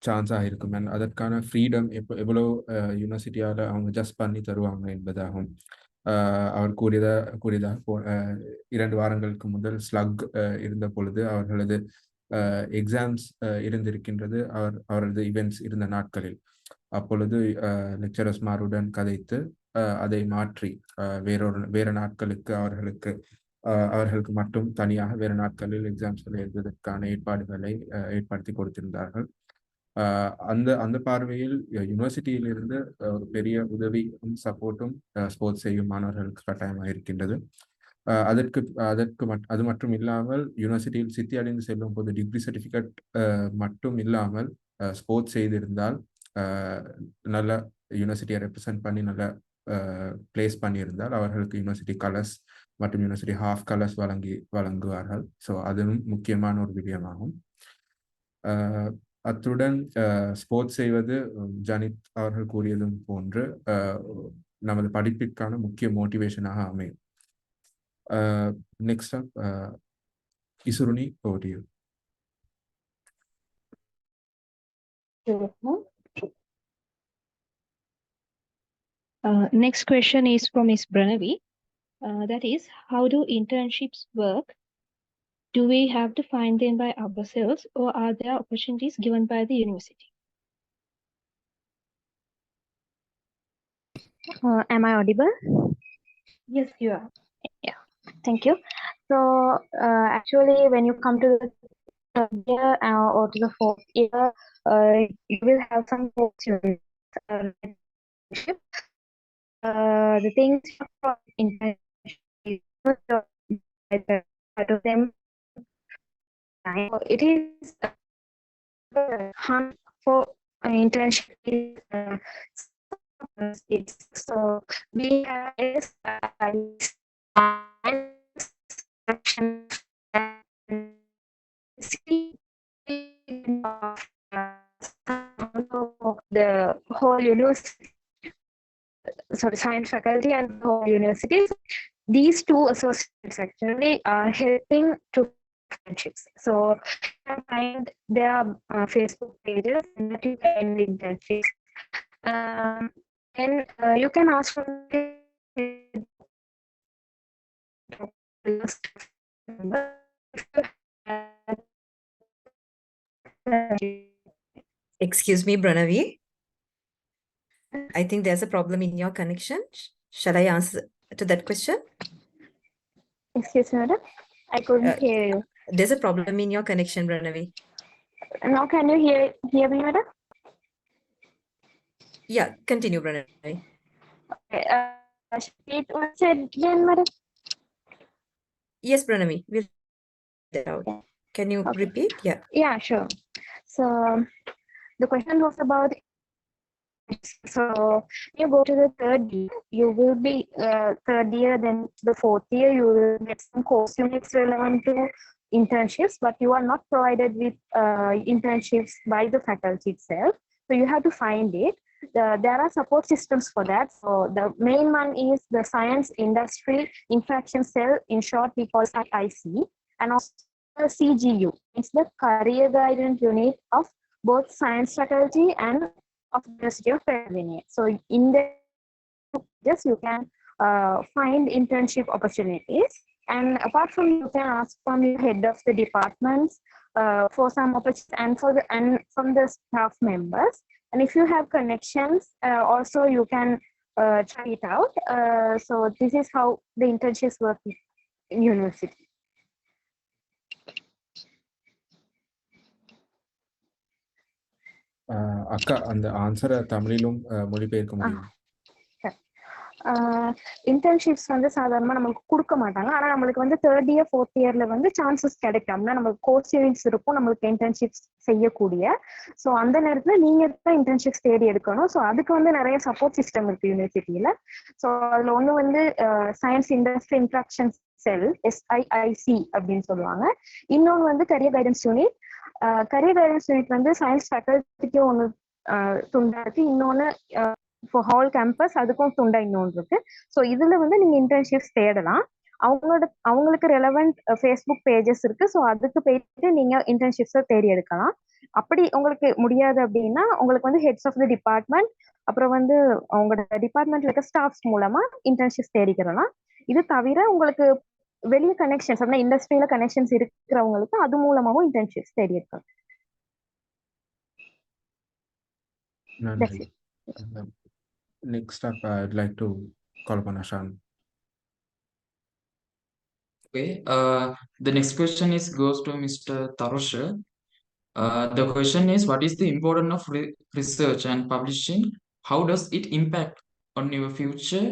சான்ஸாக இருக்கும். அதற்கான ஃப்ரீடம் எவ்வளோ யூனிவர்சிட்டியால் அவங்க ஜஸ்ட் பண்ணி தருவாங்க என்பதாகும். அவர் கூறியதாக 2 வாரங்களுக்கு முதல் ஸ்லக் இருந்த பொழுது அவர்களது எக்ஸாம்ஸ் இருந்திருக்கின்றது அவரது இவெண்ட்ஸ் இருந்த நாட்களில். அப்பொழுது லெக்சரர்ஸ்மாருடன் கதைத்து அதை மாற்றி வேறு நாட்களுக்கு அவர்களுக்கு மட்டும் தனியாக வேறு நாட்களில் எக்ஸாம்ஸ்களை எழுதுவதற்கான ஏற்பாடுகளை ஏற்படுத்தி கொடுத்திருந்தார்கள். அந்த பார்வையில் யூனிவர்சிட்டியிலிருந்து ஒரு பெரிய உதவியும் சப்போர்ட்டும் ஸ்போர்ட்ஸ் செய்யும் மாணவர்களுக்கு கட்டாயமாக இருக்கின்றது. அது மட்டும் இல்லாமல் யூனிவர்சிட்டியில் சித்தி அடைந்து செல்லும் போது டிகிரி சர்டிஃபிகேட் மட்டும் இல்லாமல் ஸ்போர்ட்ஸ் செய்திருந்தால் நல்ல யூனிவர்சிட்டியை ரெப்ரசன்ட் பண்ணி நல்ல பிளேஸ் பண்ணியிருந்தால் அவர்களுக்கு யூனிவர்சிட்டி கலர்ஸ் மற்றும் யூனிவர்சிட்டி ஹாஃப் கலர்ஸ் வழங்குவார்கள். ஸோ அதுவும் முக்கியமான ஒரு விடயமாகும். அத்துடன் ஸ்போர்ட்ஸ் செய்வது ஜனித் அவர்கள் கூறியதும் போன்று நமது படிப்பிற்கான முக்கிய மோட்டிவேஷனாக அமையும். Next up, Isuruni, over to you. Next question is from Ms. Branavi. That is, how do internships work? Do we have to find them by ourselves, or are there opportunities given by the university? Am I audible? Yes, you are. Yeah, thank you. So actually, when you come to the third year or to the fourth year, you will have some opportunities. Internship. The things for internship is part of them. It is hunt for internship. It's so we have section of the whole university, sorry, science faculty and the whole universities. These two associates actually are helping to friendships. So you can find their Facebook pages and that you can internships. And you can ask for Excuse me, Pranavi. I think there's a problem in your connection. Shall I answer to that question? Excuse me, madam. I couldn't hear you. There's a problem in your connection, Pranavi. Now can you hear me, madam? Yeah, continue, Pranavi. Okay, it was said again, madam. Yes, Pranavi, we'll get out. Can you repeat? Yeah. Yeah, sure. So the question was about, so you go to the third year, you will be third year, then the fourth year, you will get some course units relevant to internships, but you are not provided with internships by the faculty itself. So you have to find it. There are support systems for that. So the main one is the Science Industry Interaction Cell, in short we call SAAC, and also the CGU. It's the career guidance unit of both science faculty and of the University of Pennsylvania. So in the just you can find internship opportunities, and apart from, you can ask from the head of the departments for some opportunities, and from the staff members. And if you have connections, also you can try it out. So this is how the internships work in university. அக்கா அந்த ஆன்சரை தமிழிலும் மொழிபெயர்க்க முடியும். Internships வந்து சாதாரணமாக நம்மளுக்கு கொடுக்க மாட்டாங்க. ஆனால் நம்மளுக்கு வந்து தேர்ட் இயர் ஃபோர்த் இயர்ல வந்து சான்சஸ் கிடைக்கும்னா நம்மளுக்கு கோர்ஸ் யூனிட்ஸ் இருக்கும் நம்மளுக்கு இன்டர்ன்ஷிப்ஸ் செய்யக்கூடிய. ஸோ அந்த நேரத்தில் நீங்கள் தான் இன்டர்ன்ஷிப்ஸ் தேடி எடுக்கணும். ஸோ அதுக்கு வந்து நிறைய சப்போர்ட் சிஸ்டம் இருக்கு யூனிவர்சிட்டியில. ஸோ அதில் ஒன்று வந்து சயின்ஸ் இண்டஸ்ட்ரி இன்ட்ராக்ஷன் செல், SIIC அப்படின்னு சொல்லுவாங்க. இன்னொன்று வந்து career guidance unit. Career guidance unit வந்து சயின்ஸ் ஃபேக்கல்ட்டிக்கும் ஒன்று துண்டா இருக்கு, இன்னொன்று ஃபார் ஹால் கேம்பஸ் அதுக்கும் துண்டா இன்னொன்று இருக்கு. ஸோ இதுல வந்து நீங்க இன்டர்ன்ஷிப்ஸ் தேடலாம். அவங்களுக்கு ரெலவெண்ட் ஃபேஸ்புக் பேஜஸ் இருக்கு. ஸோ அதுக்கு போயிட்டு நீங்க இன்டர்ன்ஷிப்ஸை தேடி எடுக்கலாம். அப்படி உங்களுக்கு முடியாது அப்படின்னா உங்களுக்கு வந்து ஹெட்ஸ் ஆஃப் த டிபார்ட்மெண்ட், அப்புறம் வந்து அவங்களோட டிபார்ட்மெண்ட்ல இருக்க ஸ்டாஃப்ஸ் மூலமா இன்டர்ன்ஷிப்ஸ் தேடிக்கிறலாம். இது தவிர உங்களுக்கு வெளியே கனெக்ஷன்ஸ் அப்படின்னா இண்டஸ்ட்ரியில கனெக்ஷன்ஸ் இருக்கிறவங்களுக்கு அது மூலமாவும் இன்டர்ன்ஷிப்ஸ் தேடி இருக்கலாம். நன்றி. Next up, I'd like to call upon Ashan. Okay. The next question goes to Mr. Tarusha. The question is, what is the importance of research and publishing? How does it impact on our future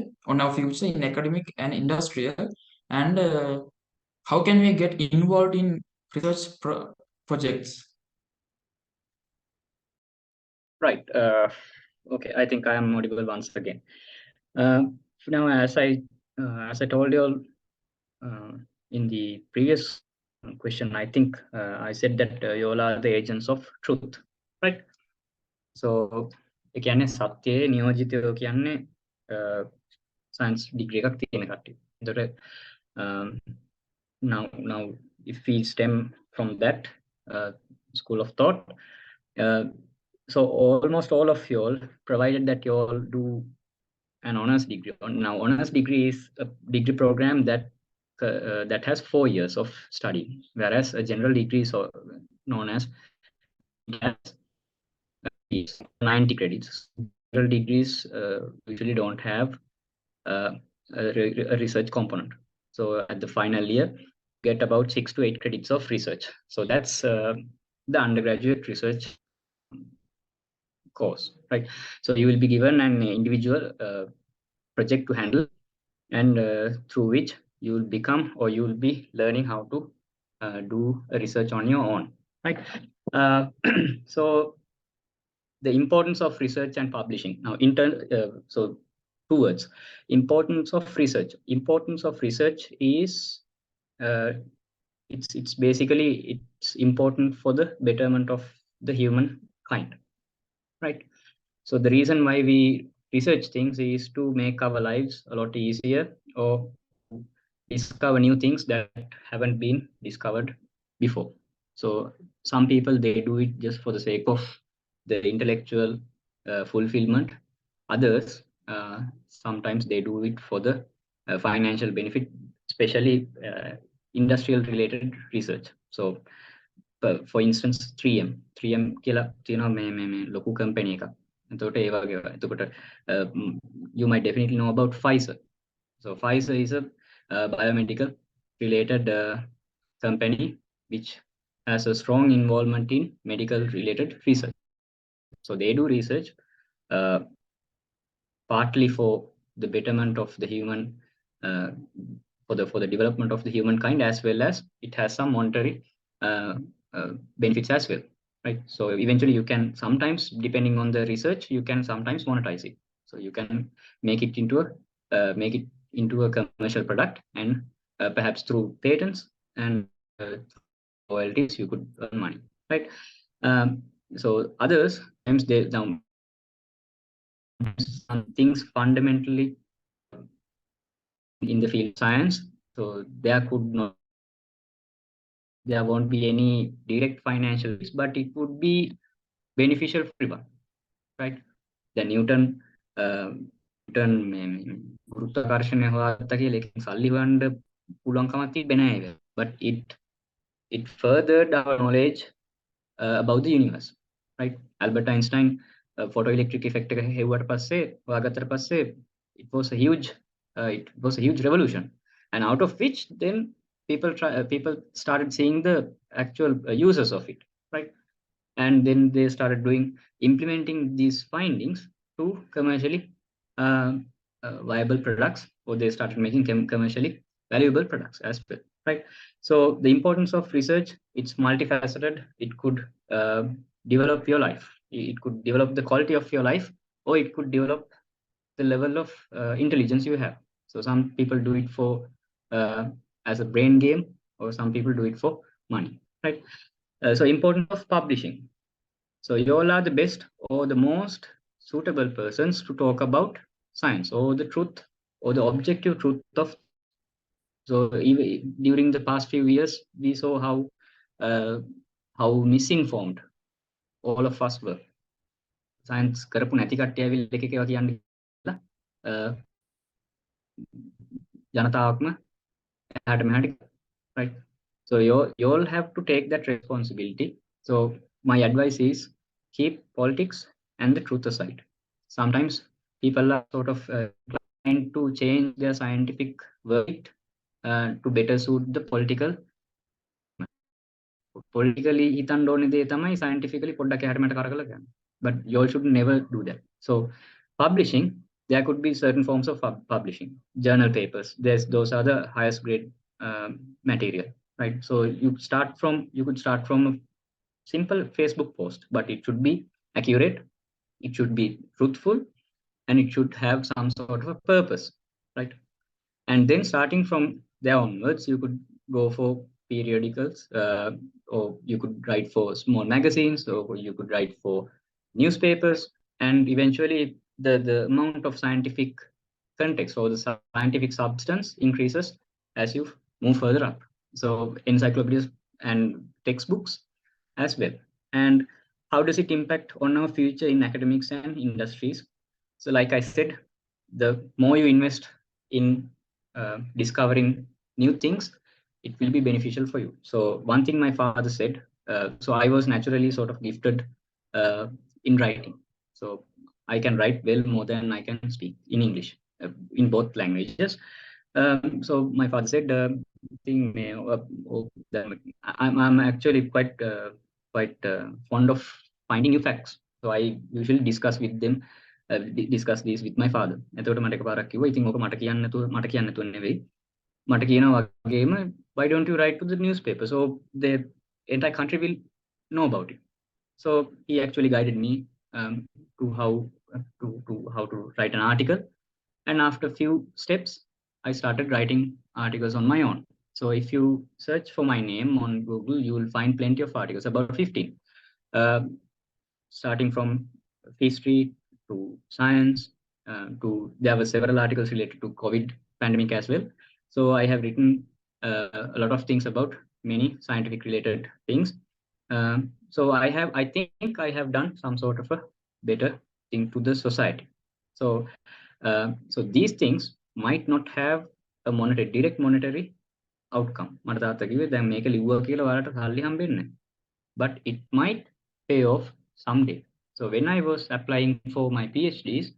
in academic and industrial? And how can we get involved in research projects? Right. Okay, I think I am audible once again. Now, as I told you all in the previous question, I think I said that you all are the agents of truth, right? So, කියන්නේ සත්‍යයේ නියෝජිතයෝ කියන්නේ science degree එකක් තියෙන කට්ටිය. ඒතකොට now if we stem from that school of thought, so almost all of you all, provided that you all do an honors degree. Now, honors degree is a degree program that has 4 years of study, whereas a general degree is known as 90 credits. General degrees usually don't have a research component. So at the final year, get about 6 to 8 credits of research. So that's the undergraduate research course, right? So you will be given an individual project to handle, and through which you will become, or you will be learning how to do a research on your own, right? So the importance of research and publishing. Now, so 2 words: importance of research. Importance of research is it's basically it's important for the betterment of the human kind, right? So the reason why we research things is to make our lives a lot easier, or discover new things that haven't been discovered before. So some people, they do it just for the sake of the intellectual fulfillment. Others, sometimes they do it for the financial benefit, especially industrial related research. So for instance, 3M කියලා තියෙනවා මේ ලොකු company එකක්. එතකොට ඒ වගේ එතකොට you might definitely know about Pfizer. So Pfizer is a biomedical related company which has a strong involvement in medical related research. So they do research partly for the betterment of the human, for the development of the humankind, as well as it has some monetary benefits as well, right? So eventually you can sometimes, depending on the research, you can sometimes monetize it. So you can make it into a commercial product, and perhaps through patents and royalties you could earn money, right? So others times they now some things fundamentally in the field of science, so there won't be any direct financial risk, but it would be beneficial for everyone, right? The Newton ගුරුත්වාකර්ෂණය හොයාගත්තා කියලා එකෙන් සල්ලි හොයන්න පුළුවන්කමක් තිබෙන්නේ නැහැ. But it furthered our knowledge about the universe, right? Albert Einstein photoelectric effect එක හෙව්වට පස්සේ හොයාගත්තට පස්සේ it was a huge revolution, and out of which then people started seeing the actual uses of it, right? And then they started implementing these findings to commercially viable products, or they started making commercially valuable products as well, right? So the importance of research, it's multifaceted. It could develop your life. It could develop the quality of your life, or it could develop the level of intelligence you have. So some people do it for as a brain game, or some people do it for money, right? So importance of publishing. So you all are the best or the most suitable persons to talk about science, or the truth, or the objective truth of. So even during the past few years, we saw how misinformed all of us were. Science කරපු නැති කට්ටිය ඇවිල්ලා එක එක ඒවා කියන්නේ ජනතාවක්ම එහාට මෙහාට, right? So you all have to take that responsibility. So my advice is, keep politics and the truth aside. Sometimes people are sort of trying to change their scientific verdict to better suit the politically හිතන්න ඕනේ දේ තමයි scientifically පොඩ්ඩක් එහාට මෙහාට කරකලා ගන්න. But you all should never do that. So publishing, there could be certain forms of publishing. Journal papers, those are the highest grade material, right? So you could start from a simple Facebook post, but it should be accurate, it should be truthful, and it should have some sort of a purpose, right? And then starting from there onwards, you could go for periodicals, or you could write for small magazines, or you could write for newspapers, and eventually the amount of scientific context or the scientific substance increases as you move further up. So encyclopedias and textbooks as well. And how does it impact on our future in academics and industries? So like I said, the more you invest in discovering new things, it will be beneficial for you. So one thing my father said, so I was naturally sort of gifted in writing. So I can write well more than I can speak in English, in both languages. So my father said, I'm actually quite fond of finding new facts. So I usually discuss with them, discuss this with my father. එතකොට මට එකපාරක් කිව්වා ඉතින් ඕක මට කියන්න නැතුව නෙවෙයි. මට කියනවා වගේම why don't you write to the newspaper so the entire country will know about it. So he actually guided me to how to write an article. And after a few steps, I started writing articles on my own. So if you search for my name on Google, you will find plenty of articles, about 15, starting from history to science, there were several articles related to COVID pandemic as well. So I have written a lot of things about many scientific related things. So I think I have done some sort of a better thing to the society. So these things might not have a direct monetary outcome. But it might pay off someday. So when I was applying for my PhDs,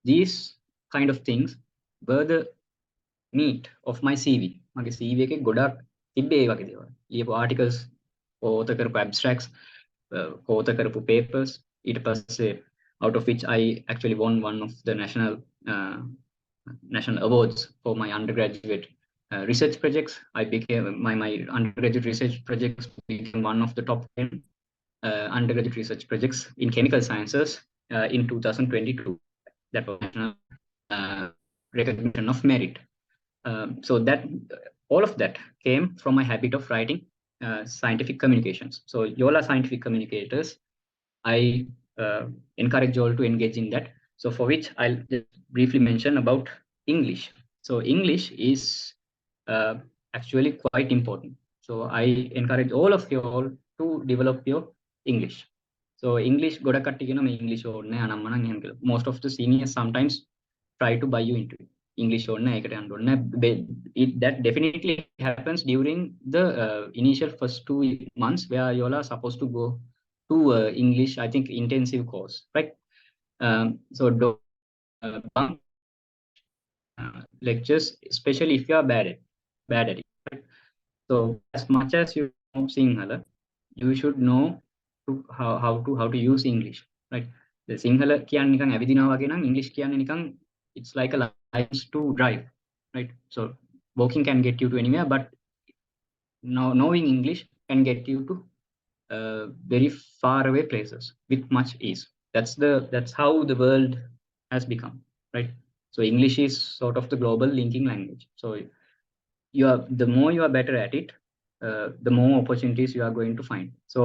these kind of things were the meat of my CV. මගේ CV එකේ ගොඩක් තිබ්බේ ඒ වගේ දේවල්. ලියපු articles, author කරපු abstracts, author කරපු papers, ඊට පස්සේ out of which I actually won one of the national awards for my undergraduate research projects. I became my undergraduate research projects became one of the top 10 undergraduate research projects in chemical sciences in 2022. That was national recognition of merit. So that all of that came from my habit of writing scientific communications. So you all are scientific communicators. I encourage you all to engage in that. So for which I'll just briefly mention about English. So English is actually quite important. So I encourage all of you all to develop your English. So English goda kattikena me English ඕනේ අනම්මනම් එහෙම කියලා. Most of the seniors sometimes try to buy you into it. English ඕනේ ඒකට යන්න ඕනේ. That definitely happens during the initial first 2 months where you all are supposed to go to English, I think, intensive course, right? So don't bunk lectures, especially if you are bad at it. Right? So as much as you know Sinhala, you should know how to use English, right? The Sinhala කියන්නේ නිකන් ඇවිදිනවා වගේ නම් English කියන්නේ නිකන් it's like a license to drive, right? So walking can get you to anywhere, but now knowing English can get you to very far away places with much ease. That's how the world has become, right? So English is sort of the global linking language. So the more you are better at it, the more opportunities you are going to find. So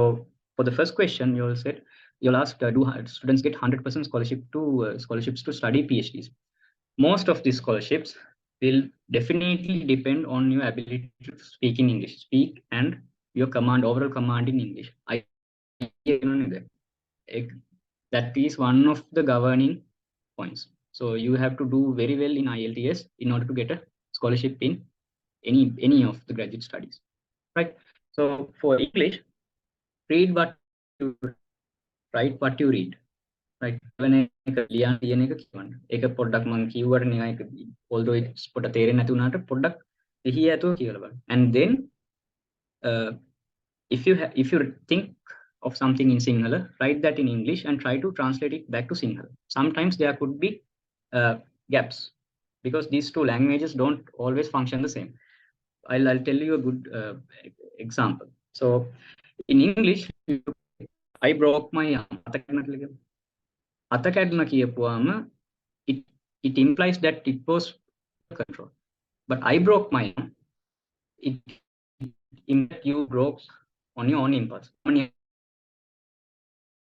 for the first question, you'll ask, do students get 100% scholarships to study PhDs? Most of these scholarships will definitely depend on your ability to speak in English, speak and your overall command in English. That is one of the governing points. So you have to do very well in IELTS in order to get a scholarship in any of the graduate studies, right? So for English, read what you write what you read, right? Although it's and then if you think of something in Sinhala, write that in English and try to translate it back to Sinhala. Sometimes there could be gaps because these two languages don't always function the same. I'll tell you a good example. So in English, I broke my arm. It implies that it was control. But I broke my arm. It you broke on your own impulse.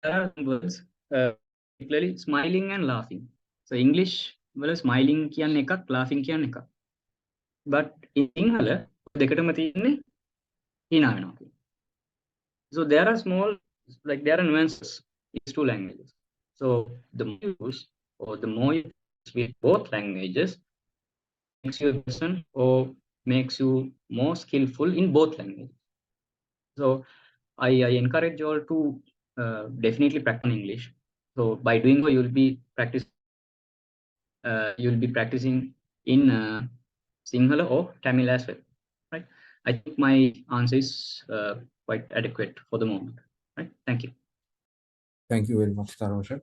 There are words, particularly smiling and laughing. So English, well, smiling කියන්නේ එකක්, laughing කියන්නේ එකක්. But in Sinhala, දෙකටම තියෙන්නේ hina වෙනවා. So there are there are nuances in these two languages. So the more you use or the more you use with both languages makes you a person or makes you more skillful in both languages. So I encourage you all to definitely practice English. So by doing so, you'll be practicing in Sinhala or Tamil as well, right? I think my answer is quite adequate for the moment, right? Thank you. Thank you very much, Tarosha.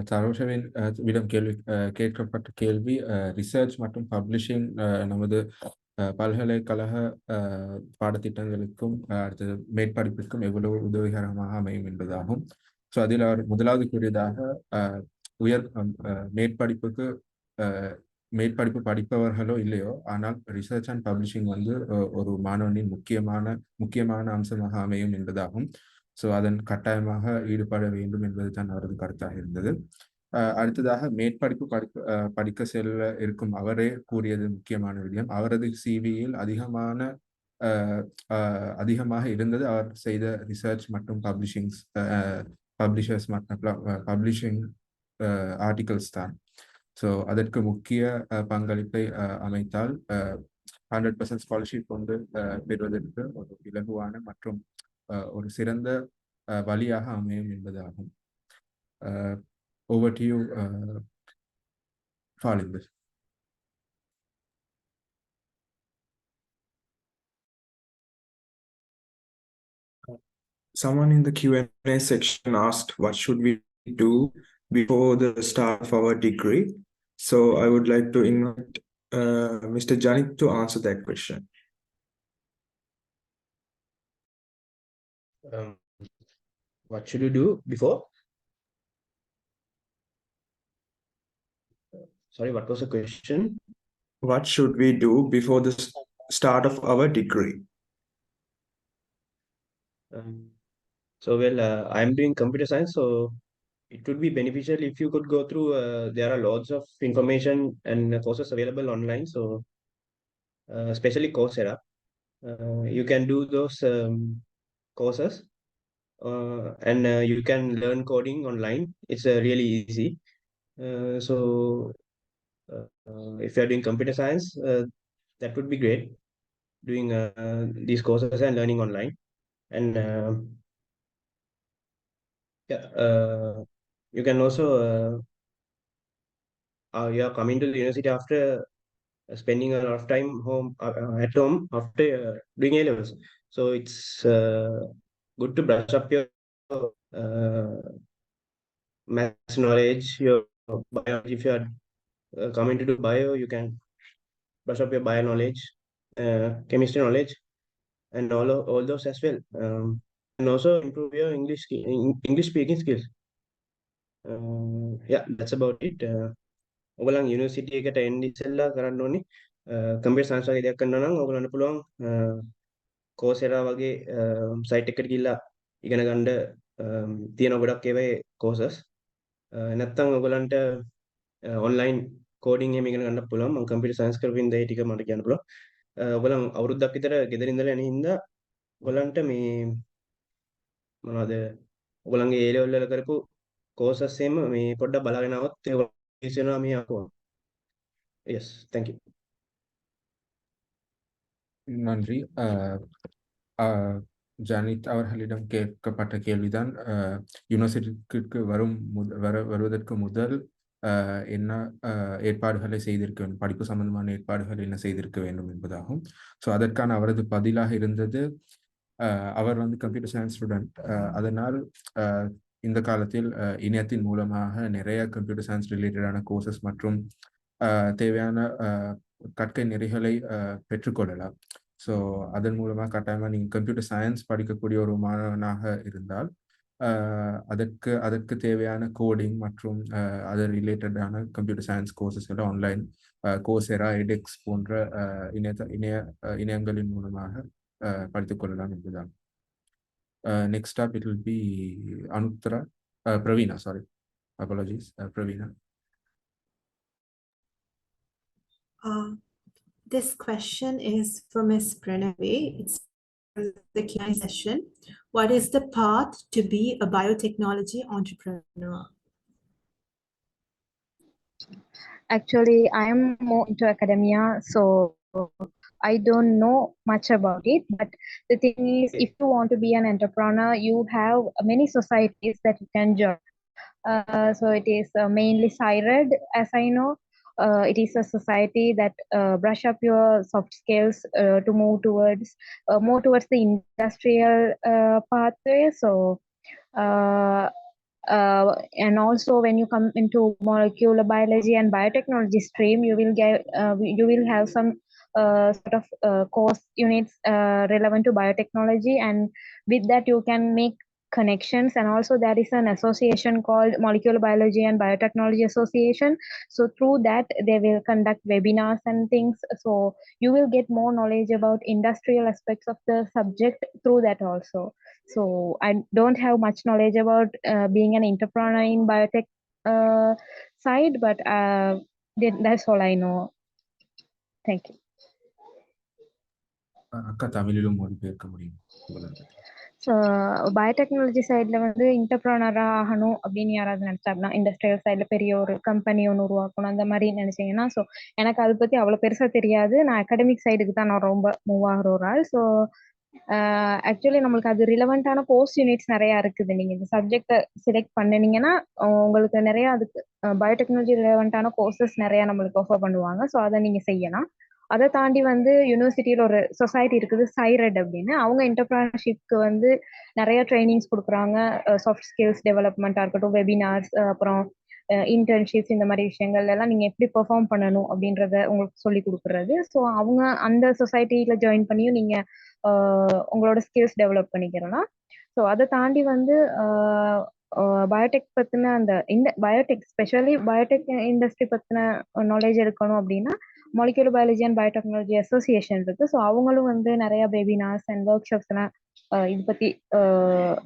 தரோஷவின் விடம் கேட்கப்பட்ட கேள்வி research மற்றும் publishing நமது பல்கலைக்கழக பாடத்திட்டங்களுக்கும் அடுத்தது மேற்படிப்பிற்கும் எவ்வளவு உதவிகரமாக அமையும் என்பதாகும். ஸோ அதில் அவர் முதலாவது கூறியதாக உயர் மேற்படிப்புக்கு மேற்படிப்பு படிப்பவர்களோ இல்லையோ, ஆனால் ரிசர்ச் அண்ட் பப்ளிஷிங் வந்து ஒரு மாணவனின் முக்கியமான அம்சமாக அமையும் என்பதாகும். ஸோ அதன் கட்டாயமாக ஈடுபட வேண்டும் என்பது தான் அவரது கருத்தாக இருந்தது. அடுத்ததாக மேற்படிப்பு படிக்க செல்ல இருக்கும் அவரே கூறியது முக்கியமான விடயம். அவரது சிவியில் அதிகமாக இருந்தது அவர் செய்த ரிசர்ச் மற்றும் பப்ளிஷிங் ஆர்டிகல்ஸ் தான். ஸோ அதற்கு முக்கிய பங்களிப்பை அமைத்தால் 100% ஸ்காலர்ஷிப் கொண்டு பெறுவதற்கு ஒரு இலகுவான மற்றும் ஒரு சிறந்த வழியாக அமையும் என்பதாகும். Over to you, Falinder. Someone in the Q&A section asked, what should we do before the start of our degree? So I would like to invite Mr. Janik to answer that question. What should you do before? Sorry, what was the question? What should we do before the start of our degree? I'm doing computer science, so it would be beneficial if you could go through. There are lots of information and courses available online, so especially Coursera. You can do those courses. And you can learn coding online. It's really easy. So if you're doing computer science, that would be great, doing these courses and learning online. And you can also you're coming to the university after spending a lot of time at home after doing A-levels. So it's good to brush up your maths knowledge, your biology. If you are coming to do bio, you can brush up your bio knowledge, chemistry knowledge, and all those as well. And also improve your English speaking skills. Yeah, that's about it. ඔයගොල්ලන් university එකට එන්න ඉස්සෙල්ලා කරන්න ඕනේ computer science වගේ දෙයක් කරනවා නම් ඔයගොල්ලන්ට පුළුවන් Coursera වගේ සයිට් එකකට ගිහිල්ලා ඉගෙන ගන්න තියෙන ගොඩක් ඒවායේ courses. නැත්තම් ඔයගොල්ලන්ට online coding එහෙම ඉගෙන ගන්න පුළුවන්. මම කම්පියුටර් සයන්ස් කරපු ඉඳලා ඒ ටික මට කියන්න පුළුවන්. ඔයගොල්ලන් අවුරුද්දක් විතර ගෙදර ඉඳලා යන හින්දා ඔයගොල්ලන්ට මේ මොනවද ඔයගොල්ලන්ගේ A level වල කරපු courses එහෙම මේ පොඩ්ඩක් බලාගෙන આવොත් වෙනවා මේ අකෝ. Yes, thank you. நன்றி. ஜானித் அவர்களிடம் கேட்கப்பட்ட கேள்விதான் யூனிவர்சிட்டிக்கு வருவதற்கு முதல் என்ன ஏற்பாடுகளை செய்திருக்க வேண்டும், படிப்பு சம்பந்தமான ஏற்பாடுகள் என்ன செய்திருக்க வேண்டும் என்பதாகும். ஸோ அதற்கான அவரது பதிலாக இருந்தது அவர் வந்து கம்ப்யூட்டர் சயின்ஸ் ஸ்டூடெண்ட். அதனால் இந்த காலத்தில் இணையத்தின் மூலமாக நிறைய கம்ப்யூட்டர் சயின்ஸ் ரிலேட்டடான கோர்சஸ் மற்றும் தேவையான கற்கை நெறிகளை பெற்றுக்கொள்ளலாம். ஸோ அதன் மூலமாக கட்டாயமாக நீங்கள் கம்ப்யூட்டர் சயின்ஸ் படிக்கக்கூடிய ஒரு மாணவனாக இருந்தால் அதற்கு தேவையான கோடிங் மற்றும் அது ரிலேட்டடான கம்ப்யூட்டர் சயின்ஸ் கோர்சஸ் எல்லாம் ஆன்லைன் கோர்செரா, எடெக்ஸ் போன்ற இணையங்களின் மூலமாக படித்துக்கொள்ளலாம் என்பதுதான். Next up, it will be Pravina, sorry. Apologies, Pravina. This question is for Ms. Pranavi. It's the Q&A session. What is the path to be a biotechnology entrepreneur? Actually, I am more into academia, so I don't know much about it. But the thing is, if you want to be an entrepreneur, you have many societies that you can join. So it is mainly SIRED, as I know, it is a society that brush up your soft skills to move towards more towards the industrial pathway. So and also when you come into molecular biology and biotechnology stream, you will have some sort of course units relevant to biotechnology, and with that you can make connections. And also there is an association called Molecular Biology and Biotechnology Association, so through that they will conduct webinars and things, so you will get more knowledge about industrial aspects of the subject through that also. So I don't have much knowledge about being an entrepreneur in biotech side, but that's all I know. Thank you. அக்கா தமிழிலும் மொழிபெயர்க்க முடியும் உங்களுக்கு. So biotechnology சைடில் வந்து என்டர்ப்ரனராக ஆகணும் அப்படின்னு யாராவது நினச்சாங்கன்னா, இண்டஸ்ட்ரியல் சைடில் பெரிய ஒரு கம்பெனி ஒன்று உருவாக்கணும் அந்த மாதிரி நினச்சிங்கன்னா, ஸோ எனக்கு அதை பற்றி அவ்வளோ பெருசாக தெரியாது. நான் அகாடமிக் சைடுக்கு தான் நான் ரொம்ப மூவ் ஆகிற ஒரு ஆள். ஸோ ஆக்சுவலி நம்மளுக்கு அது ரிலவெண்ட்டான கோர்ஸ் யூனிட்ஸ் நிறையா இருக்குது. நீங்கள் இந்த சப்ஜெக்டை செலக்ட் பண்ணினீங்கன்னா உங்களுக்கு நிறையா அதுக்கு பயோடெக்னாலஜி ரிலவெண்ட்டான கோர்சஸ் நிறையா நம்மளுக்கு ஆஃபர் பண்ணுவாங்க. ஸோ அதை நீங்கள் செய்யலாம். அதை தாண்டி வந்து யூனிவர்சிட்டியில் ஒரு சொசைட்டி இருக்குது, சைரெட் அப்படின்னு. அவங்க என்டர்பிரினர்ஷிப்க்கு வந்து நிறைய ட்ரைனிங்ஸ் கொடுக்குறாங்க. சாஃப்ட் ஸ்கில்ஸ் டெவலப்மெண்ட்டாக இருக்கட்டும், வெபினார்ஸ், அப்புறம் இன்டர்ன்ஷிப்ஸ், இந்த மாதிரி விஷயங்கள் எல்லாம் நீங்கள் எப்படி பெர்ஃபார்ம் பண்ணணும் அப்படின்றத உங்களுக்கு சொல்லி கொடுக்குறது. ஸோ அவங்க அந்த சொசைட்டியில் ஜாயின் பண்ணியும் நீங்கள் உங்களோட ஸ்கில்ஸ் டெவலப் பண்ணிக்கிறலாம். ஸோ அதை தாண்டி வந்து பயோடெக் பற்றின இந்த பயோடெக் ஸ்பெஷலி பயோடெக் இண்டஸ்ட்ரி பற்றின நாலேஜ் எடுக்கணும் அப்படின்னா molecular biology and biotechnology association இருக்கு. ஸோ அவங்களும் வந்து நிறைய வெபினார்ஸ் அண்ட் ஒர்க் ஷாப்ஸ் எல்லாம் இது பற்றி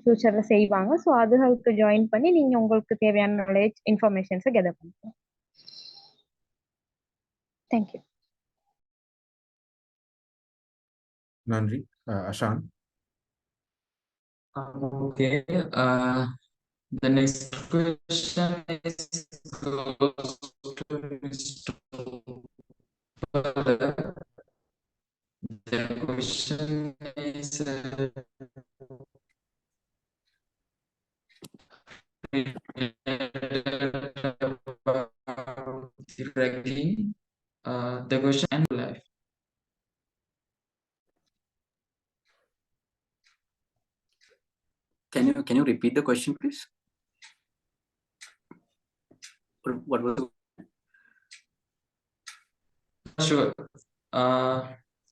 ஃபியூச்சர்ல செய்வாங்க. ஸோ அதுகளுக்கு ஜாயின் பண்ணி நீங்கள் உங்களுக்கு தேவையான நாலேஜ் இன்ஃபர்மேஷன்ஸை கெதர் பண்ணிக்கலாம். தேங்க்யூ. நன்றி. Ashan. Okay. The next question is goes to Mr. The question is ragging, the question and life. Can you repeat the question, please? What was it? Sure.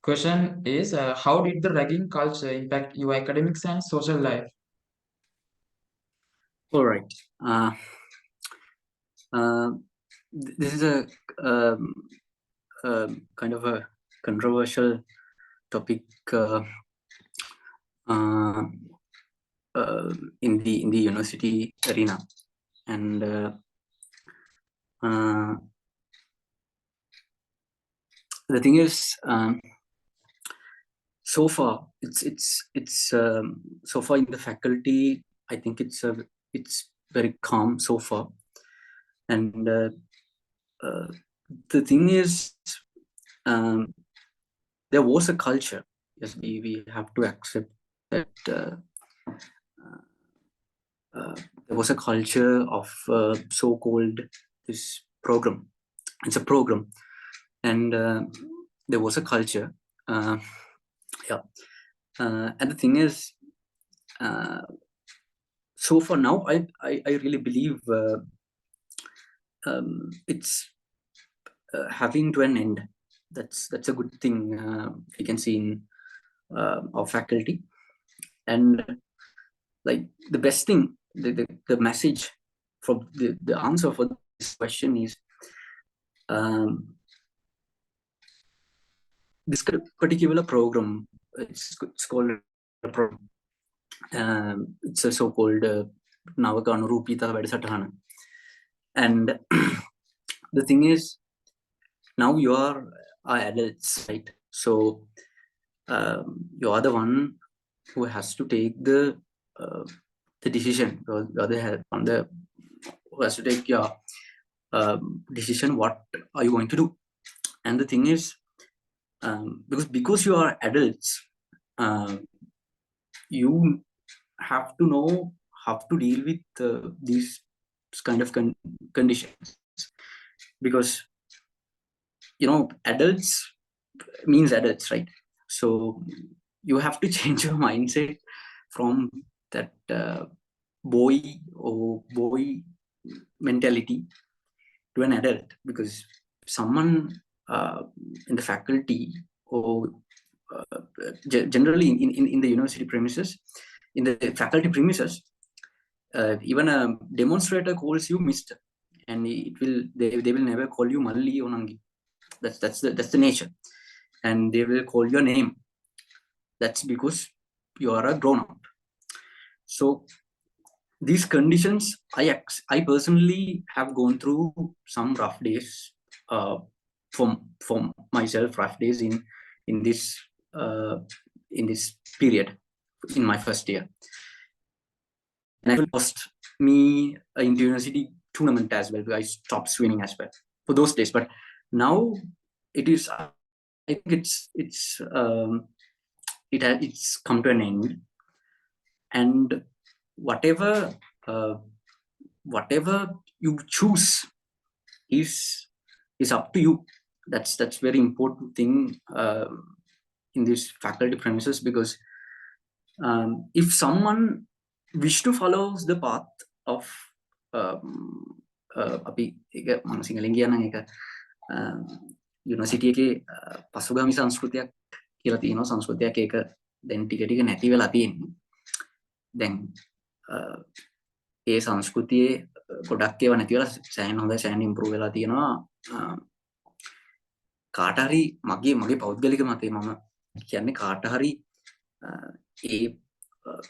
Question is how did the ragging culture impact your academics and social life? All right. This is a kind of a controversial topic in the university arena, and the thing is, so far it's so far in the faculty, I think it's very calm so far. And the thing is, there was a culture. Yes, we have to accept that there was a culture of so-called this program. It's a program, and there was a culture. Yeah, and the thing is, so far now, I really believe it's having to an end. That's a good thing we can see in our faculty. And like the best thing, the message from the answer for this question is this particular program, it's called a program. It's a so-called Navakanurupi Vedasatahana. And the thing is, now you are adults, right? So you are the one who has to take the decision. You are the one who has to take your decision. What are you going to do? And the thing is, because you are adults, you have to know how to deal with these kind of conditions. Because adults means adults, right? So you have to change your mindset from that boy mentality to an adult, because someone in the faculty or generally in the university premises, in the faculty premises, even a demonstrator calls you Mr. and they will never call you Malli or Nangi. That's the nature, and they will call your name. That's because you are a grown up. So these conditions, I personally have gone through some rough days, for myself, rough days in this period in my first year, and it cost me an inter-university tournament as well. I stopped swimming as well for those days, but now it is, I think it's come to an end, and whatever you choose is up to you. That's very important thing in this faculty premises, because if someone wish to follow the path of අපි ඒක මම සිංහලෙන් කියනනම් ඒක university එකේ පසුගාමී සංස්කෘතියක් කියලා තියෙනවා. සංස්කෘතියක් ඒක දැන් ටික ටික නැති වෙලා තියෙන්නේ. දැන් ඒ සංස්කෘතියේ ගොඩක් ඒවා නැති වෙලා සෑහෙන හොඳයි, සෑහෙන ඉම්ප්‍රූව් වෙලා තියෙනවා. කාට හරි මගේ පෞද්ගලික මතය මම කියන්නේ කාට හරි ඒ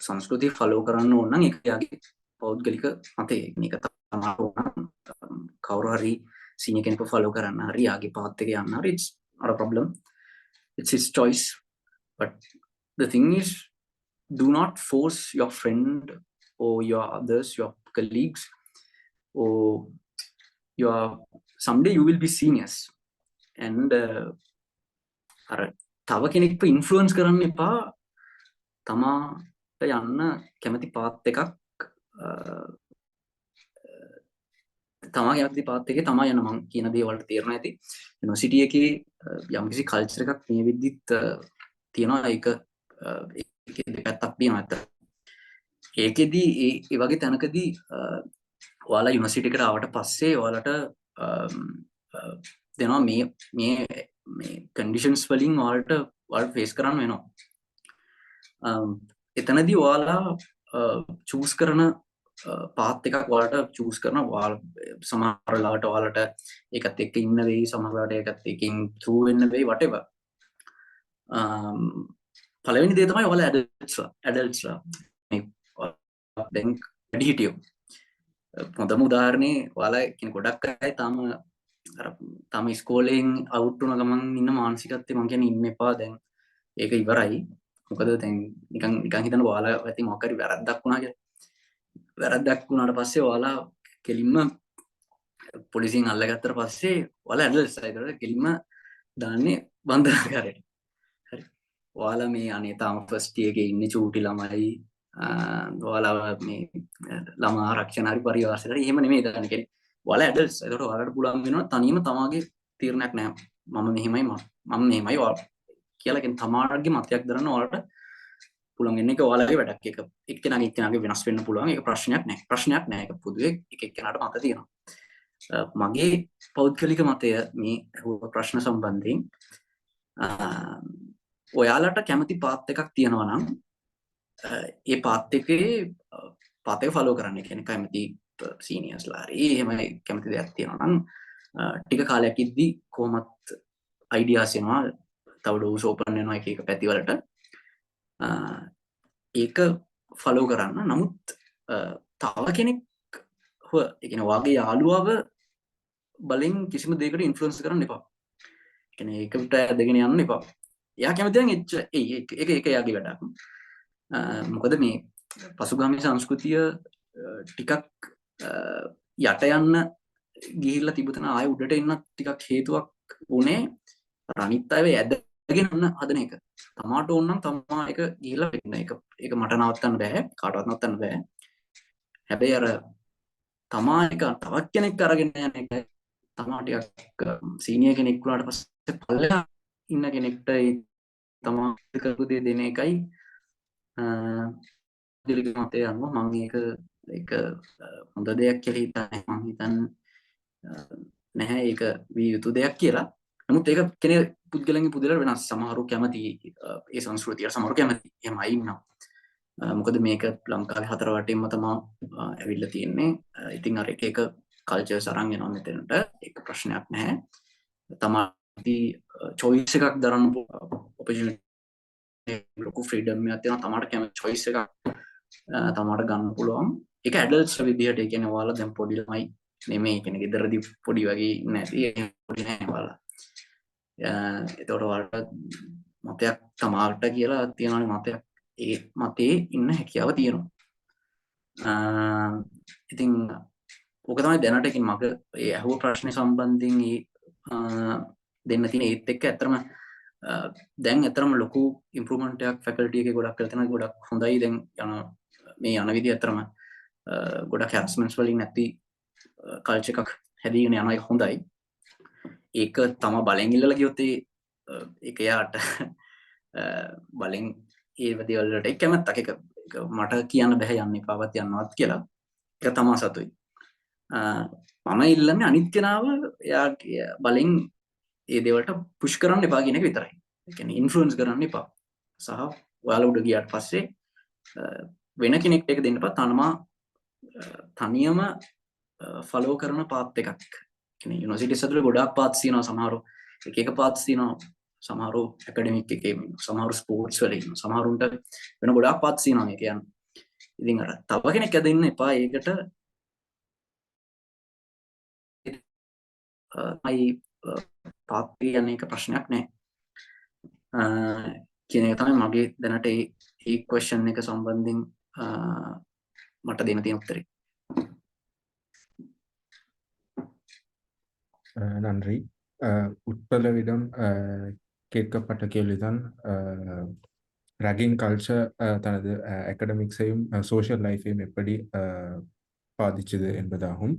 සංස්කෘතිය ෆලෝ කරන්න ඕන නම් ඒක යාගේ පෞද්ගලික මතය. මේක තමයි කවුරු හරි සීනියර් කෙනෙක්ව ෆලෝ කරන්න හරි යාගේ පාත් එක යන්න හරි, it's not a problem, it's his choice. But the thing is, do not force your friend or your others, your colleagues, or someday you will be seniors, and අර තව කෙනෙක්ව ඉන්ෆ්ලුවන්ස් කරන්න එපා. තමාට යන්න කැමති පාත් එකක් තමා කැමති පාත් එකේ තමා යන, මං කියන දේ වලට තේරෙනවා ඇති. යුනිවර්සිටි එකේ යම්කිසි කල්චර් එකක් මේ විදිහට තියෙනවා. ඒකේ දෙපැත්තක් තියෙනවා ඇත්ත. ඒකෙදි ඒ වගේ තැනකදී ඔයාලා යුනිවර්සිටි එකට ආවට පස්සේ ඔයාලට දෙනවා මේ කන්ඩිෂන්ස් වලින් ඔයාලට ෆේස් කරන්න වෙනවා. එතනදී ඔයාලා චූස් කරන පාත් එකක් ඔයාලට චූස් කරන, සමහර වෙලාවට ඔයාලට ඒකත් එක්ක ඉන්න වෙයි, සමහර වෙලාවට ඒකත් එක්කින් through වෙන්න වෙයි, whatever. පළවෙනි දේ තමයි ඔයාලා ඇඩල්ට්ස්ලා මේ දැන් වැඩි හිටියෝ. හොඳම උදාහරණේ ඔයාලා කියන ගොඩක් අය තාම ඉස්කෝලෙන් අවුට් වුණ ගමන් ඉන්න මානසිකත්වයේ මං කියන්නේ ඉන්න එපා, දැන් ඒක ඉවරයි. මොකද දැන් නිකන් හිතන්න ඔයාලා ඇති මොකක් හරි වැරද්දක් වුණා කියලා. වැරද්දක් වුණාට පස්සේ ඔයාලා කෙලින්ම පොලිසියෙන් අල්ලගත්තට පස්සේ ඔයාලා ඇඩල්ට්ස් අයකට කෙලින්ම දාන්නේ බන්ධනාගාරයට. හරි. ඔයාලා මේ අනේ තාම ෆස්ට් ඉයර් එකේ ඉන්නේ චූටි ළමයි, ඔයාලා මේ ළමා ආරක්ෂණ හරි පරිවාසයට එහෙම නෙමෙයි දාන්නේ කෙනෙක්. ඔයාලා ඇඩල්ට්ස්. ඒකට ඔයාලට පුළුවන් වෙනවා තනියම තමාගේ තීරණයක් නැහැ. මම මෙහෙමයි කියලා කියන තමාගේ මතයක් දරන්න ඔයාලට පුළුවන් වෙන එක ඔයාලගේ වැඩක්. ඒක එක්කෙනාගේ වෙනස් වෙන්න පුළුවන්. ඒක ප්‍රශ්නයක් නෑ. ඒක පොදුවේ එක එක්කෙනාට මත තියෙනවා. මගේ පෞද්ගලික මතය මේ ප්‍රශ්න සම්බන්ධයෙන්, ඔයාලට කැමති පාත් එකක් තියෙනවා නම් ඒ පාත් එක ෆලෝ කරන්න. කියන්නේ කැමති සීනියර්ස්ලා හරි එහෙම කැමති දෙයක් තියෙනවා නම් ටික කාලයක් ඉද්දි කොහොමත් අයිඩියාස් එනවා, තව ඩෝස් ඕපන් වෙනවා එක පැතිවලට. ඒක ෆලෝ කරන්න. නමුත් තව කෙනෙක් ඒ කියන්නේ වාගේ යාළුවව බලෙන් කිසිම දෙයකට ඉන්ෆ්ලුවන්ස් කරන්න එපා. ඒ කියන්නේ ඒකට ඇදගෙන යන්න එපා. එයා කැමති නම් ඒක එයාගේ වැඩක්. මොකද මේ පසුගාමී සංස්කෘතිය ටිකක් යට යන්න ගිහිල්ලා තිබුණා. ආයෙ උඩට එන්න ටිකක් හේතුවක් උනේ අනිත් අයව ඇදගෙන යන්න හදන එක. තමාට ඕන නම් තමා ඒක ගිහිල්ලා වෙන්න. ඒක මට නවත්තන්න බෑ, කාටවත් නවත්තන්න බෑ. හැබැයි අර තමා එක තවත් කෙනෙක් අරගෙන යන එක තමා ටිකක් සීනියර් කෙනෙක් වුණාට පස්සේ පල්ලෙහා ඉන්න කෙනෙක්ට තමා කරපු දේ දෙන එකයි දිලිගේ මතය අනුව මම ඒක හොඳ දෙයක් කියලා හිතන්නේ. මම හිතන්නේ නැහැ ඒක විය යුතු දෙයක් කියලා. නමුත් ඒක කෙනෙක් පුද්ගලයන්ගේ පුද්ගලයන්ට වෙනස්. සමහරු කැමති ඒ සංස්කෘතියට, සමහරු කැමති එහෙමයි ඉන්නවා. මොකද මේක ලංකාවේ හතර වටේම තමයි ඇවිල්ලා තියෙන්නේ. ඉතින් අර එක කල්චර්ස් අරන් එනවා මෙතනට. ඒක ප්‍රශ්නයක් නැහැ. තමයි choice එකක් දරන්න opportunity ලොකු freedom එකක් තියෙනවා. තමාට කැමති choice එකක් තමාට ගන්න පුළුවන්. ඒක adults විදිහට ඒ කියන්නේ ඔයාලා දැන් පොඩි ළමයි නෙමෙයි. කියන්නේ ගෙදරදී පොඩි වගේ නැති පොඩි නෑ ඔයාලා. ඒතකොට ඔයාලට මතයක් තමාට කියලා තියෙනවානේ මතයක්. ඒ මතේ ඉන්න හැකියාව තියෙනවා. ඉතින් ඕක තමයි දැනට ඉතින් මගේ ඒ අහුව ප්‍රශ්නේ සම්බන්ධයෙන් දෙන්න තියෙන ඒත් එක්ක ඇත්තම දැන් ඇත්තම ලොකු ඉම්ප්‍රූව්මන්ට් එකක් ෆැකල්ටි එකේ ගොඩක් කරලා තියෙනවා. ගොඩක් හොඳයි දැන් මේ යන විදිය ඇත්තම ගොඩක් හැරස්මන්ට්ස් වලින් නැති කල්චර් එකක් හැදීගෙන යනවා. ඒක හොඳයි. ඒක තම බලෙන් ඉල්ලලා ගියොත් ඒක යාට බලෙන් ඒ දේවල් වලට ඒක කැමැත්තක්. ඒක මට කියන්න බෑ යන්න එපාවත් යන්නවත් කියලා. ඒක තමයි සතුයි. මම ඉල්ලන්නේ අනිත් කෙනාව එයාට බලෙන් ඒ දේවල්ට පුෂ් කරන්න එපා කියන එක විතරයි. ඒ කියන්නේ ඉන්ෆ්ලුවන්ස් කරන්න එපා. සහ ඔයාලා උඩ ගියාට පස්සේ වෙන කෙනෙක්ට ඒක දෙන්න එපා. තනියම ෆලෝ කරන පාත් එකක්. කියන්නේ යුනිවර්සිටිස් ඇතුලේ ගොඩාක් පාත්ස් තියෙනවා. සමහරව එක පාත්ස් තියෙනවා. සමහරව ඇකඩමික් එකේ ඉන්නවා. සමහරව ස්පෝර්ට්ස් වල ඉන්නවා. සමහරුන්ට වෙන ගොඩාක් පාත්ස් තියෙනවා මේ කියන්නේ. ඉතින් අර තව කෙනෙක් ඇදෙන්න එපා. ඒකට අයි පාත්‍රි යන එක ප්‍රශ්නයක් නෑ කියන එක තමයි මගේ දැනට ඒ ක්වෙස්චන් එක සම්බන්ධයෙන් මට දෙන්න තියෙන උත්තරේ. நன்றி. உட்பலவிடம் கேட்கப்பட்ட கேள்விதான் ரேகிங் கல்ச்சர் தனது அகடமிக்ஸையும் சோஷியல் லைஃபையும் எப்படி பாதிச்சது என்பதாகும்.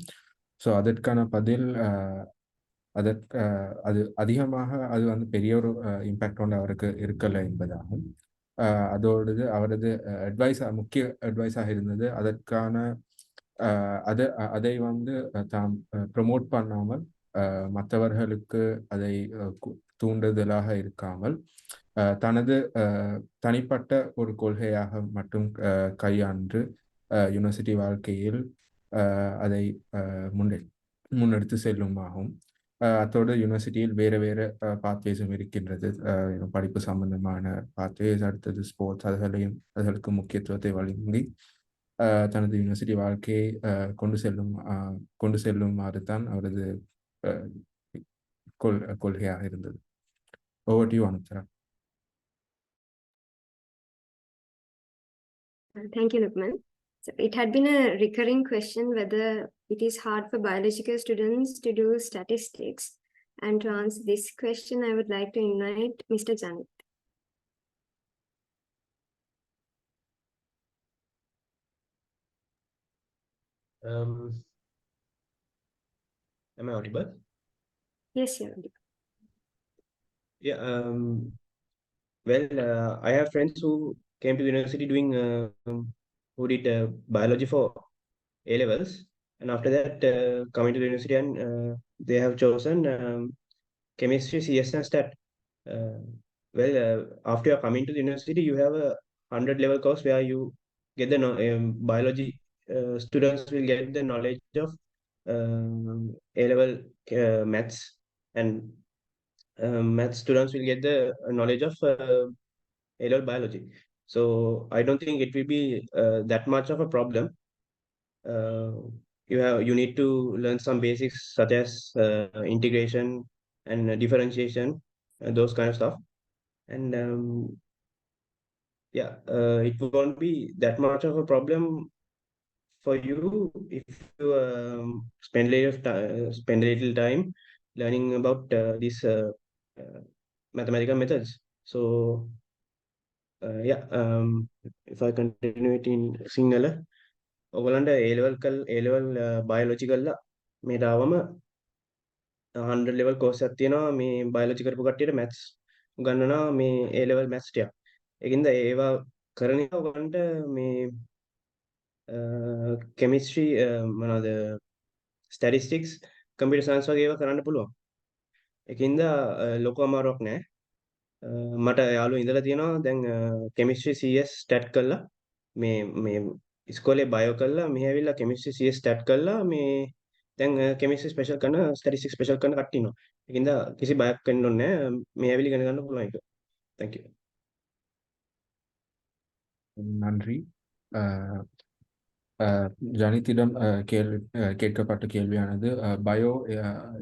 ஸோ அதற்கான பதில் அது அதிகமாக அது வந்து பெரிய ஒரு இம்பேக்ட் ஒன்று அவருக்கு இருக்கலை என்பதாகும். அதோடு அவரது முக்கிய அட்வைஸாக இருந்தது அதற்கான அதை வந்து தாம் ப்ரமோட் பண்ணாமல் மற்றவர்களுக்கு அதை தூண்டுதலாக இருக்காமல் தனது தனிப்பட்ட ஒரு கொள்கையாக மட்டும் கையாண்டு யூனிவர்சிட்டி வாழ்க்கையில் அதை முன்னெடுத்து செல்லுமாகும். அத்தோடு யூனிவர்சிட்டியில் வேறு வேறு பாத்வேஸும் இருக்கின்றது. படிப்பு சம்பந்தமான பாத்வேஸ், அடுத்தது ஸ்போர்ட்ஸ், அதுகளுக்கு முக்கியத்துவத்தை வழங்கி தனது யூனிவர்சிட்டி வாழ்க்கையை கொண்டு செல்லுமாறு தான் அவரது கொள்கையாக இருந்தது. Over to you, Anuptara. Thank you, Lukman. So it had been a recurring question whether it is hard for biological students to do statistics. And to answer this question, I would like to invite Mr. Janit. Am I audible? Yes, you're audible. Yeah. Well, I have friends who came to the university doing who did biology for A levels, and after that coming to the university and they have chosen chemistry, CS, and stat. After you coming to the university, you have a 100 level course where you get the biology. Students will get the knowledge of A level maths, and maths students will get the knowledge of A level biology. So I don't think it will be that much of a problem. You need to learn some basics such as integration and differentiation, those kind of stuff, and it won't be that much of a problem for you if you spend a little time learning about these mathematical methods. So if I continue it in Sinhala, ඔයගලන්ට A level biology කරලා මේට ආවම 100 level course එකක් තියෙනවා මේ biology කරපු කට්ටියට maths උගන්වනවා මේ A level maths ටික. ඒකින්ද ඒවා කරන එක උගන්ට මේ chemistry මොනවාද statistics computer science වගේ ඒවා කරන්න පුළුවන්. ඒකින්ද ලොකු අමාරුවක් නෑ. මට යාළුවෝ ඉඳලා තියෙනවා දැන් chemistry CS stat කළා මේ ඉස්කෝලේ බයෝ කළා මෙහි ඇවිල්ලා chemistry CS stat කළා මේ දැන් chemistry special කරන statistics special කරන කට්ටිය ඉන්නවා. ඒකින්ද කිසි බයක් වෙන්න ඕනේ නෑ. මේ ඇවිල්ලා ඉගෙන ගන්න පුළුවන් එක. Thank you. நன்றி. ஜனித்திடம் கேட்கப்பட்ட கேள்வியானது பயோ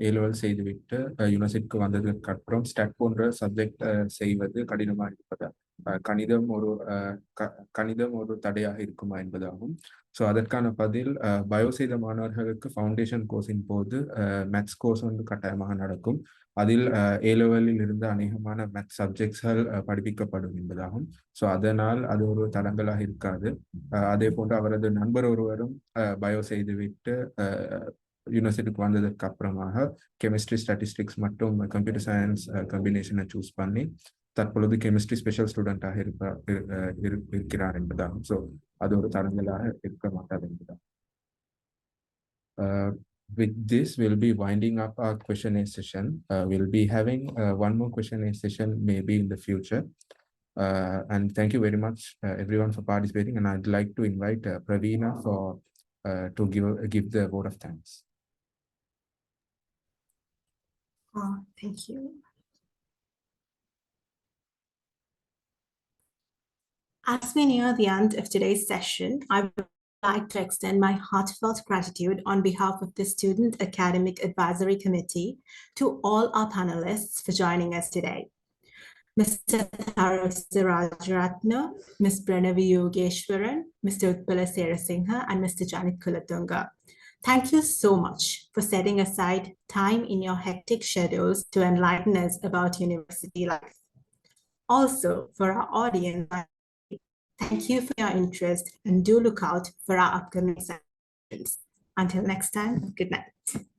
ஏலெவல் செய்துவிட்டு யூனிவர்சிட்டிக்கு வந்ததற்கு அப்புறம் ஸ்டாட் போன்ற சப்ஜெக்ட் செய்வது கடினமாக இருப்பதா, கணிதம் ஒரு தடையாக இருக்குமா என்பதாகும். ஸோ அதற்கான பதில், பயோ செய்த மாணவர்களுக்கு ஃபவுண்டேஷன் கோர்ஸின் போது மேத்ஸ் கோர்ஸ் வந்து கட்டாயமாக நடக்கும். அதில் ஏலெவலில் இருந்து அநேகமான மேத்ஸ் சப்ஜெக்ட்ஸ்கள் படிப்பிக்கப்படும் என்பதாகும். ஸோ அதனால் அது ஒரு தடங்கலாக இருக்காது. அதே போன்று அவரது நண்பர் ஒருவரும் பயோ செய்துவிட்டு யூனிவர்சிட்டிக்கு வந்ததற்கு அப்புறமாக கெமிஸ்ட்ரி ஸ்டாட்டிஸ்டிக்ஸ் மற்றும் கம்ப்யூட்டர் சயின்ஸ் கம்பினேஷனை சூஸ் பண்ணி தற்பொழுது கெமிஸ்ட்ரி ஸ்பெஷல் ஸ்டூடெண்டாக இருக்கிறார் என்பதாகும். ஸோ அது ஒரு தடங்கலாக இருக்க மாட்டாது என்பதாகும். With this, we'll be winding up our question and session. We'll be having one more question and session maybe in the future. And thank you very much everyone for participating. And I'd like to invite Praveena to give the vote of thanks. Thank you. As we near the end of today's session, I would like to extend my heartfelt gratitude on behalf of the Student Academic Advisory Committee to all our panelists for joining us today. Mr. Tarusha Rajaratna, Ms. Pranavi Yogeshwaran, Mr. Utpalasera Singha, and Mr. Janik Kulatunga. Thank you so much for setting aside time in your hectic schedules to enlighten us about university life. Also, for our audience, thank you for your interest and do look out for our upcoming sessions. Until next time, good night.